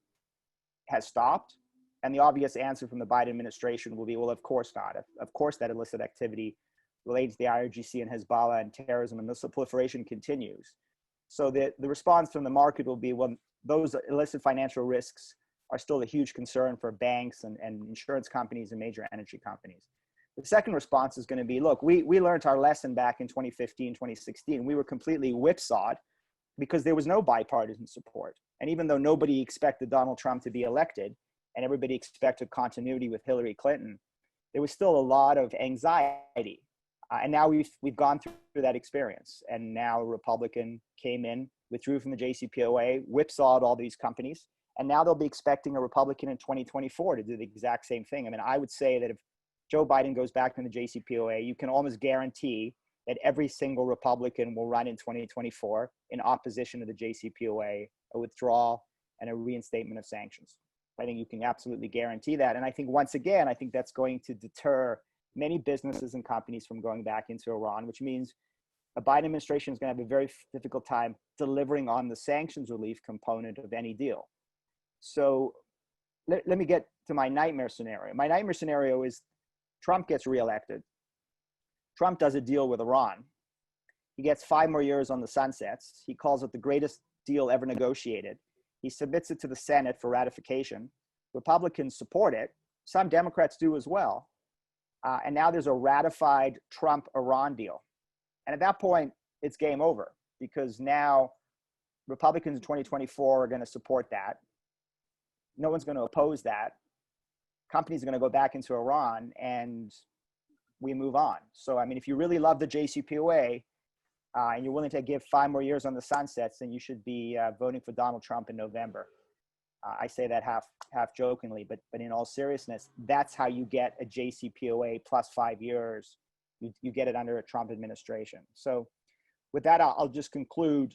has stopped? And the obvious answer from the Biden administration will be, well, of course not. Of course that illicit activity related to the IRGC and Hezbollah and terrorism and missile proliferation continues. So the response from the market will be, well, those illicit financial risks are still a huge concern for banks and insurance companies and major energy companies. The second response is going to be, look, we learned our lesson back in 2015, 2016. We were completely whipsawed because there was no bipartisan support. And even though nobody expected Donald Trump to be elected and everybody expected continuity with Hillary Clinton, there was still a lot of anxiety. And now we've gone through that experience. And now a Republican came in, withdrew from the JCPOA, whipsawed all these companies. And now they'll be expecting a Republican in 2024 to do the exact same thing. I mean, I would say that if Joe Biden goes back to the JCPOA, you can almost guarantee that every single Republican will run in 2024 in opposition to the JCPOA, a withdrawal and a reinstatement of sanctions. I think you can absolutely guarantee that. And I think, once again, I think that's going to deter many businesses and companies from going back into Iran, which means a Biden administration is going to have a very difficult time delivering on the sanctions relief component of any deal. So let me get to my nightmare scenario. My nightmare scenario is Trump gets reelected. Trump does a deal with Iran. He gets 5 more years on the sunsets. He calls it the greatest deal ever negotiated. He submits it to the Senate for ratification. Republicans support it. Some Democrats do as well. And now there's a ratified Trump-Iran deal. And at that point, it's game over, because now Republicans in 2024 are going to support that. No one's going to oppose that. Companies are going to go back into Iran, and we move on. So, I mean, if you really love the JCPOA and you're willing to give 5 more years on the sunsets, then you should be voting for Donald Trump in November. I say that half jokingly, but in all seriousness, that's how you get a JCPOA plus 5 years. You get it under a Trump administration. So with that, I'll just conclude.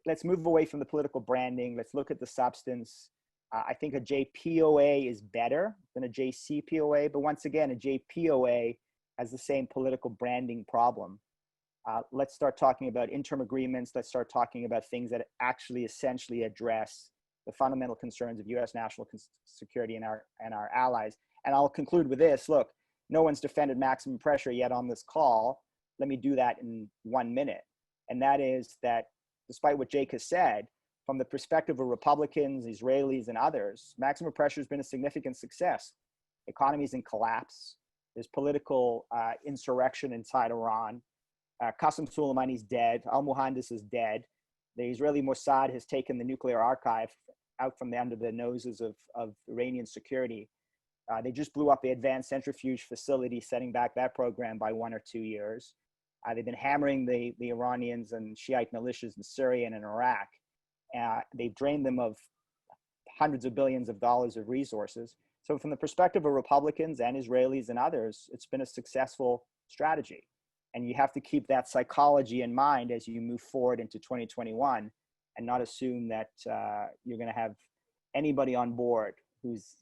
Let's move away from the political branding. Let's look at the substance. I think a JPOA is better than a JCPOA, but once again, a JPOA has the same political branding problem. Let's start talking about interim agreements. Let's start talking about things that actually essentially address the fundamental concerns of U.S. national security and our allies. And I'll conclude with this. Look, no one's defended maximum pressure yet on this call. Let me do that in 1 minute. And that is that, despite what Jake has said, from the perspective of Republicans, Israelis, and others, maximum pressure has been a significant success. The economy is in collapse. There's political insurrection inside Iran. Qasem Soleimani's dead. Al-Muhandis is dead. The Israeli Mossad has taken the nuclear archive out from under the noses of Iranian security. They just blew up the advanced centrifuge facility, setting back that program by 1 or 2 years. They've been hammering the Iranians and Shiite militias in Syria and in Iraq. They've drained them of hundreds of billions of dollars of resources. So from the perspective of Republicans and Israelis and others, it's been a successful strategy. And you have to keep that psychology in mind as you move forward into 2021 and not assume that you're going to have anybody on board who's,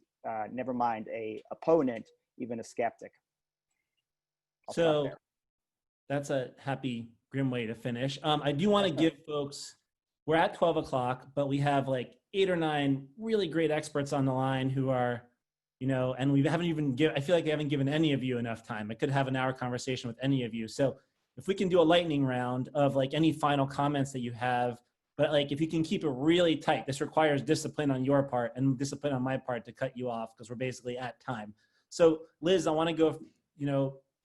never mind a opponent, even a skeptic. So that's a happy, grim way to finish. I do want to give folks, we're at 12 o'clock, but we have like 8 or 9 really great experts on the line who are, and we haven't even I feel like I haven't given any of you enough time. I could have an hour conversation with any of you. So if we can do a lightning round of like any final comments that you have, but like if you can keep it really tight, this requires discipline on your part and discipline on my part to cut you off because we're basically at time. So Liz, I want to go,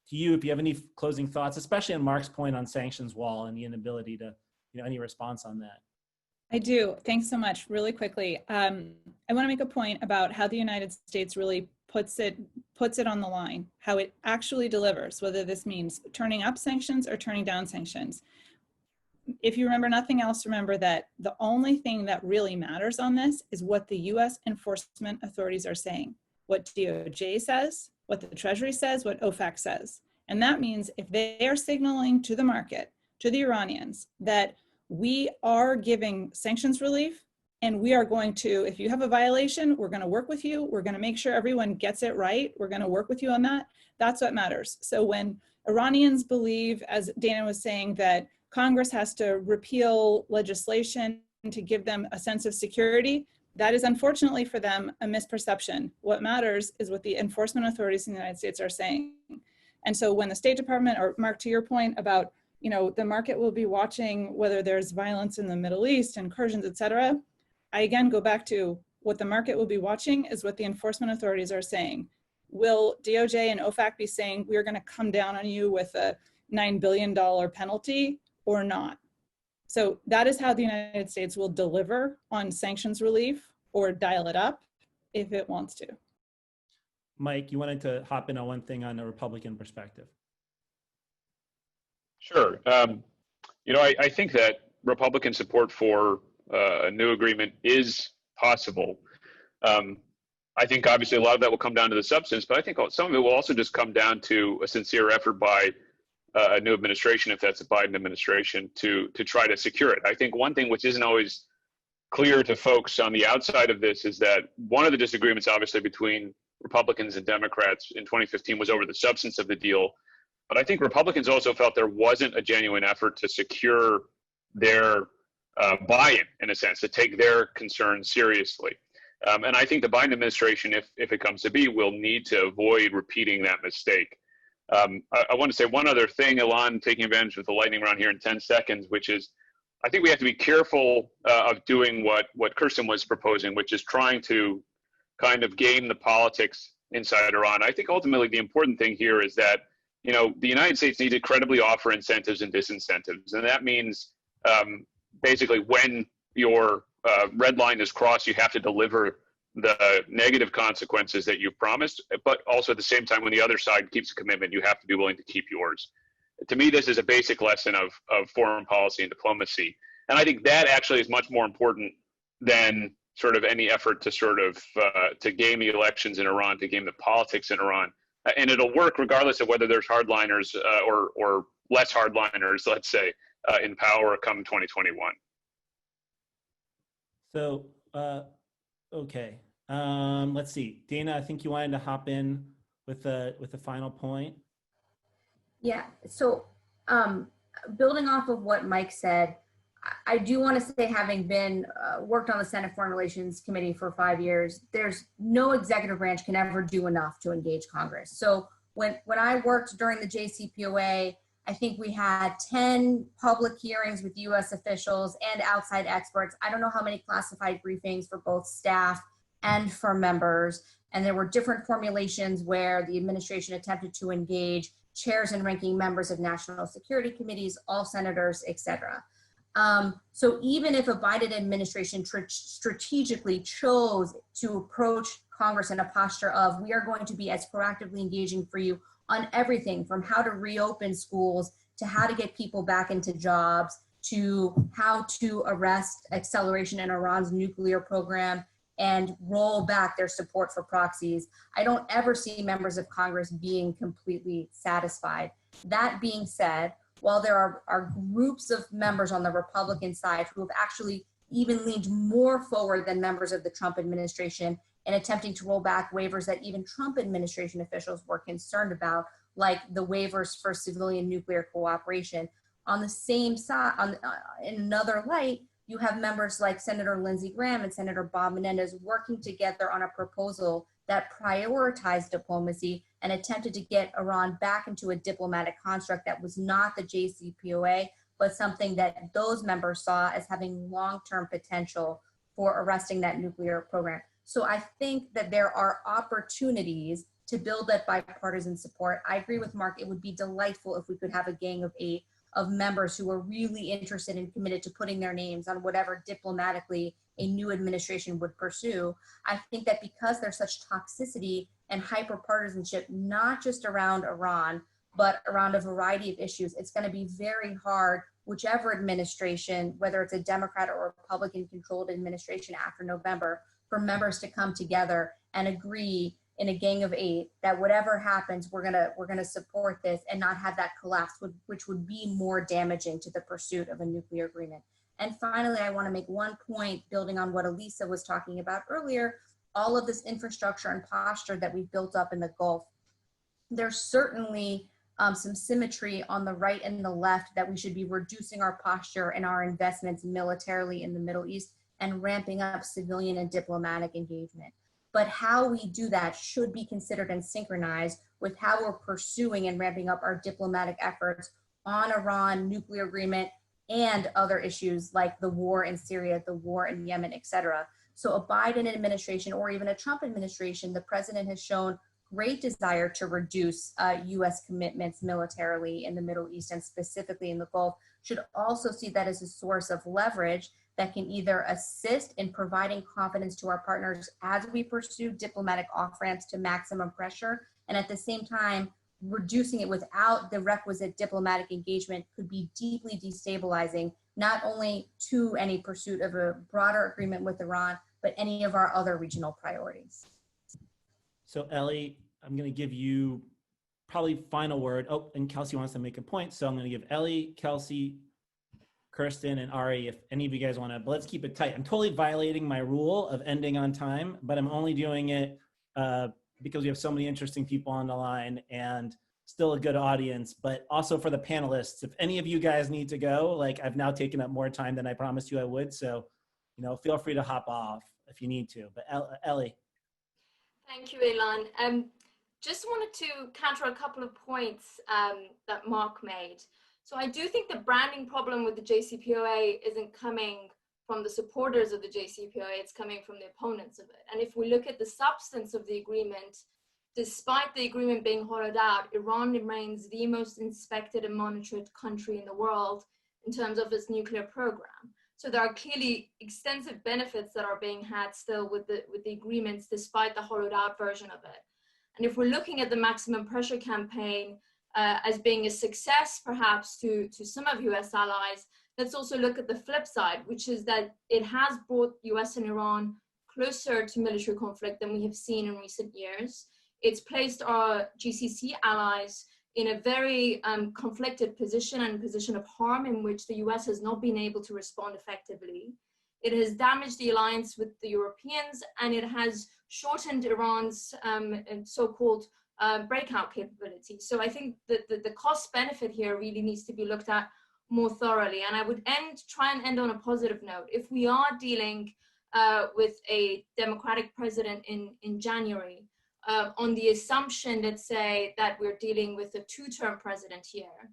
to you if you have any closing thoughts, especially on Mark's point on sanctions wall and the inability to, any response on that. I do. Thanks so much. Really quickly, I want to make a point about how the United States really puts it on the line, how it actually delivers, whether this means turning up sanctions or turning down sanctions. If you remember nothing else, remember that the only thing that really matters on this is what the U.S. enforcement authorities are saying, what DOJ says, what the Treasury says, what OFAC says. And that means if they are signaling to the market, to the Iranians, that we are giving sanctions relief and we are going to, if you have a violation, we're going to work with you. We're going to make sure everyone gets it right. We're going to work with you on that. That's what matters. So when Iranians believe, as Dana was saying, that Congress has to repeal legislation to give them a sense of security, that is unfortunately for them a misperception. What matters is what the enforcement authorities in the United States are saying. And so when the State Department, or Mark, to your point about, the market will be watching whether there's violence in the Middle East, incursions, et cetera, I again go back to what the market will be watching is what the enforcement authorities are saying. Will DOJ and OFAC be saying, we're going to come down on you with a $9 billion penalty or not? So that is how the United States will deliver on sanctions relief or dial it up if it wants to. Mike, you wanted to hop in on one thing on a Republican perspective. Sure. I think that Republican support for a new agreement is possible. I think obviously a lot of that will come down to the substance, but I think some of it will also just come down to a sincere effort by a new administration, if that's a Biden administration, to try to secure it. I think one thing which isn't always clear to folks on the outside of this is that one of the disagreements obviously between Republicans and Democrats in 2015 was over the substance of the deal. But I think Republicans also felt there wasn't a genuine effort to secure their buy-in, in a sense, to take their concerns seriously. And I think the Biden administration, if it comes to be, will need to avoid repeating that mistake. I want to say one other thing, Ilan, taking advantage of the lightning round here in 10 seconds, which is I think we have to be careful of doing what Kirsten was proposing, which is trying to kind of game the politics inside Iran. I think ultimately the important thing here is that the United States needs to credibly offer incentives and disincentives. And that means basically when your red line is crossed, you have to deliver the negative consequences that you've promised, but also at the same time, when the other side keeps a commitment, you have to be willing to keep yours. To me, this is a basic lesson of foreign policy and diplomacy. And I think that actually is much more important than sort of any effort to sort of to game the elections in Iran, to game the politics in Iran. And it'll work regardless of whether there's hardliners or less hardliners, let's say, in power come 2021. So, okay. Let's see. Dana, I think you wanted to hop in with the final point. Yeah. So, building off of what Mike said, I do want to say, having been worked on the Senate Foreign Relations Committee for 5 years, there's no executive branch can ever do enough to engage Congress. So when I worked during the JCPOA, I think we had 10 public hearings with U.S. officials and outside experts. I don't know how many classified briefings for both staff and for members. And there were different formulations where the administration attempted to engage chairs and ranking members of national security committees, all senators, et cetera. So even if a Biden administration strategically chose to approach Congress in a posture of, we are going to be as proactively engaging for you on everything from how to reopen schools to how to get people back into jobs to how to arrest acceleration in Iran's nuclear program and roll back their support for proxies. I don't ever see members of Congress being completely satisfied. That being said, while there are groups of members on the Republican side who have actually even leaned more forward than members of the Trump administration in attempting to roll back waivers that even Trump administration officials were concerned about, like the waivers for civilian nuclear cooperation. On the same side, in another light, you have members like Senator Lindsey Graham and Senator Bob Menendez working together on a proposal that prioritized diplomacy and attempted to get Iran back into a diplomatic construct that was not the JCPOA, but something that those members saw as having long-term potential for arresting that nuclear program. So I think that there are opportunities to build that bipartisan support. I agree with Mark, it would be delightful if we could have a gang of 8 of members who are really interested and committed to putting their names on whatever diplomatically a new administration would pursue. I think that because there's such toxicity and hyper-partisanship, not just around Iran, but around a variety of issues, it's going to be very hard, whichever administration, whether it's a Democrat or Republican-controlled administration after November, for members to come together and agree in a gang of 8 that whatever happens, we're gonna support this and not have that collapse, which would be more damaging to the pursuit of a nuclear agreement. And finally, I want to make one point, building on what Elisa was talking about earlier, all of this infrastructure and posture that we've built up in the Gulf. There's certainly some symmetry on the right and the left that we should be reducing our posture and our investments militarily in the Middle East and ramping up civilian and diplomatic engagement. But how we do that should be considered and synchronized with how we're pursuing and ramping up our diplomatic efforts on Iran, nuclear agreement, and other issues like the war in Syria, the war in Yemen, et cetera. So a Biden administration or even a Trump administration, the president has shown great desire to reduce US commitments militarily in the Middle East and specifically in the Gulf, should also see that as a source of leverage that can either assist in providing confidence to our partners as we pursue diplomatic off-ramps to maximum pressure, and at the same time, reducing it without the requisite diplomatic engagement could be deeply destabilizing, not only to any pursuit of a broader agreement with Iran, but any of our other regional priorities. So Ellie, I'm gonna give you probably final word. Oh, and Kelsey wants to make a point. So I'm gonna give Ellie, Kelsey, Kirsten, and Ari, if any of you guys wanna, but let's keep it tight. I'm totally violating my rule of ending on time, but I'm only doing it because we have so many interesting people on the line and still a good audience, but also for the panelists. If any of you guys need to go, like I've now taken up more time than I promised you I would. So, you know, feel free to hop off if you need to, but Ellie. Thank you, Ilan. Just wanted to counter a couple of points that Mark made. So I do think the branding problem with the JCPOA isn't coming from the supporters of the JCPOA, it's coming from the opponents of it. And if we look at the substance of the agreement, despite the agreement being hollowed out, Iran remains the most inspected and monitored country in the world in terms of its nuclear program. So there are clearly extensive benefits that are being had still with the agreements, despite the hollowed out version of it. And if we're looking at the maximum pressure campaign as being a success, perhaps to some of US allies, let's also look at the flip side, which is that it has brought US and Iran closer to military conflict than we have seen in recent years. It's placed our GCC allies in a very conflicted position and position of harm in which the US has not been able to respond effectively. It has damaged the alliance with the Europeans, and it has shortened Iran's so-called breakout capability. So I think that the cost benefit here really needs to be looked at more thoroughly. And I would try and end on a positive note. If we are dealing with a Democratic president in January, on the assumption, let's say, that we're dealing with a two-term president here,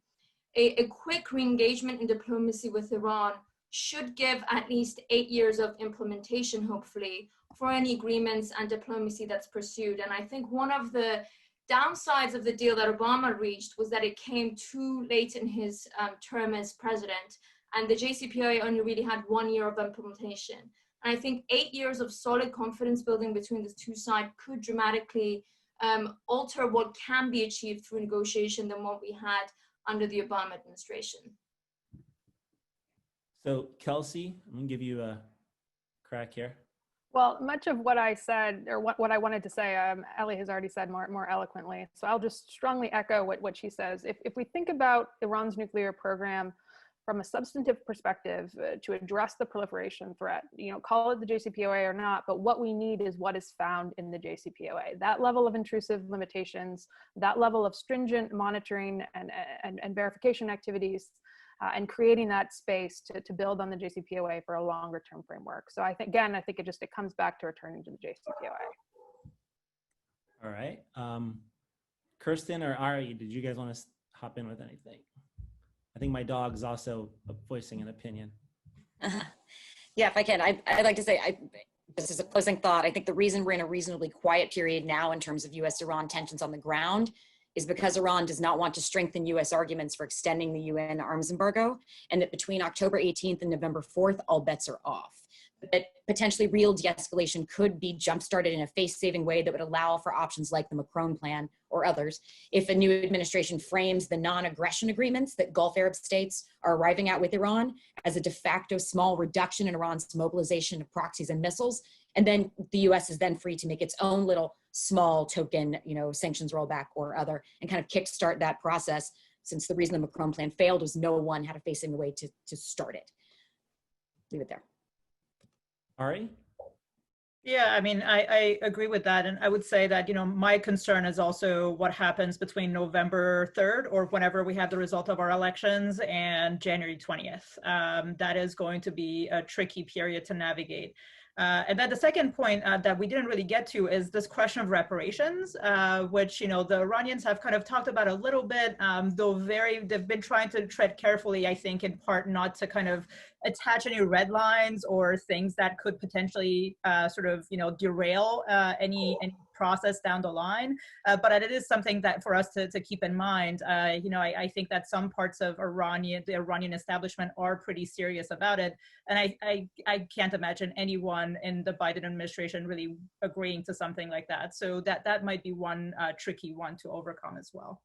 a quick re-engagement in diplomacy with Iran should give at least 8 years of implementation, hopefully, for any agreements and diplomacy that's pursued. And I think one of the downsides of the deal that Obama reached was that it came too late in his term as president, and the JCPOA only really had 1 year of implementation. And I think 8 years of solid confidence building between the two sides could dramatically alter what can be achieved through negotiation than what we had under the Obama administration. So Kelsey, I'm gonna give you a crack here. Well, much of what I said, or what I wanted to say, Ellie has already said more eloquently. So I'll just strongly echo what she says. If we think about Iran's nuclear program from a substantive perspective to address the proliferation threat, call it the JCPOA or not, but what we need is what is found in the JCPOA. That level of intrusive limitations, that level of stringent monitoring and verification activities, and creating that space to build on the JCPOA for a longer term framework. So I think it comes back to returning to the JCPOA. All right. Kirsten or Ari, did you guys want to hop in with anything? I think my dog's also voicing an opinion. Yeah, if I can, I'd like to say, this is a closing thought. I think the reason we're in a reasonably quiet period now in terms of US-Iran tensions on the ground is because Iran does not want to strengthen US arguments for extending the UN arms embargo, and that between October 18th and November 4th, all bets are off. That potentially real de-escalation could be jump-started in a face-saving way that would allow for options like the Macron plan or others if a new administration frames the non-aggression agreements that Gulf Arab states are arriving at with Iran as a de facto small reduction in Iran's mobilization of proxies and missiles. And then the US is then free to make its own little small token, sanctions rollback or other, and kind of kickstart that process, since the reason the Macron plan failed was no one had a face-saving way to start it. Leave it there. Ari? Yeah, I mean, I agree with that. And I would say that, my concern is also what happens between November 3rd or whenever we have the result of our elections and January 20th. That is going to be a tricky period to navigate. And then the second point that we didn't really get to is this question of reparations, which, the Iranians have kind of talked about a little bit, though they've been trying to tread carefully, I think, in part not to kind of attach any red lines or things that could potentially derail any process down the line. But it is something that for us to keep in mind. I think that some parts of the Iranian establishment are pretty serious about it. And I can't imagine anyone in the Biden administration really agreeing to something like that. So that might be one tricky one to overcome as well.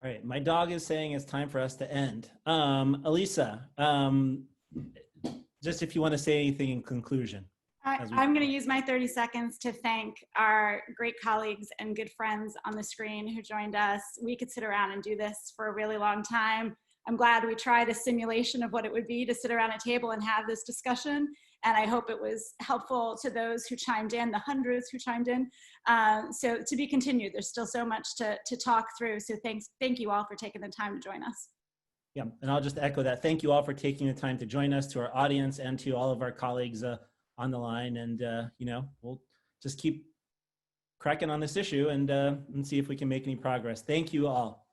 All right, my dog is saying it's time for us to end. Elisa, just if you want to say anything in conclusion. I'm going to use my 30 seconds to thank our great colleagues and good friends on the screen who joined us. We could sit around and do this for a really long time. I'm glad we tried a simulation of what it would be to sit around a table and have this discussion. And I hope it was helpful to those who chimed in, the hundreds who chimed in. So to be continued, there's still so much to talk through. So thank you all for taking the time to join us. Yeah, and I'll just echo that. Thank you all for taking the time to join us, to our audience and to all of our colleagues on the line. And, we'll just keep cracking on this issue and see if we can make any progress. Thank you all.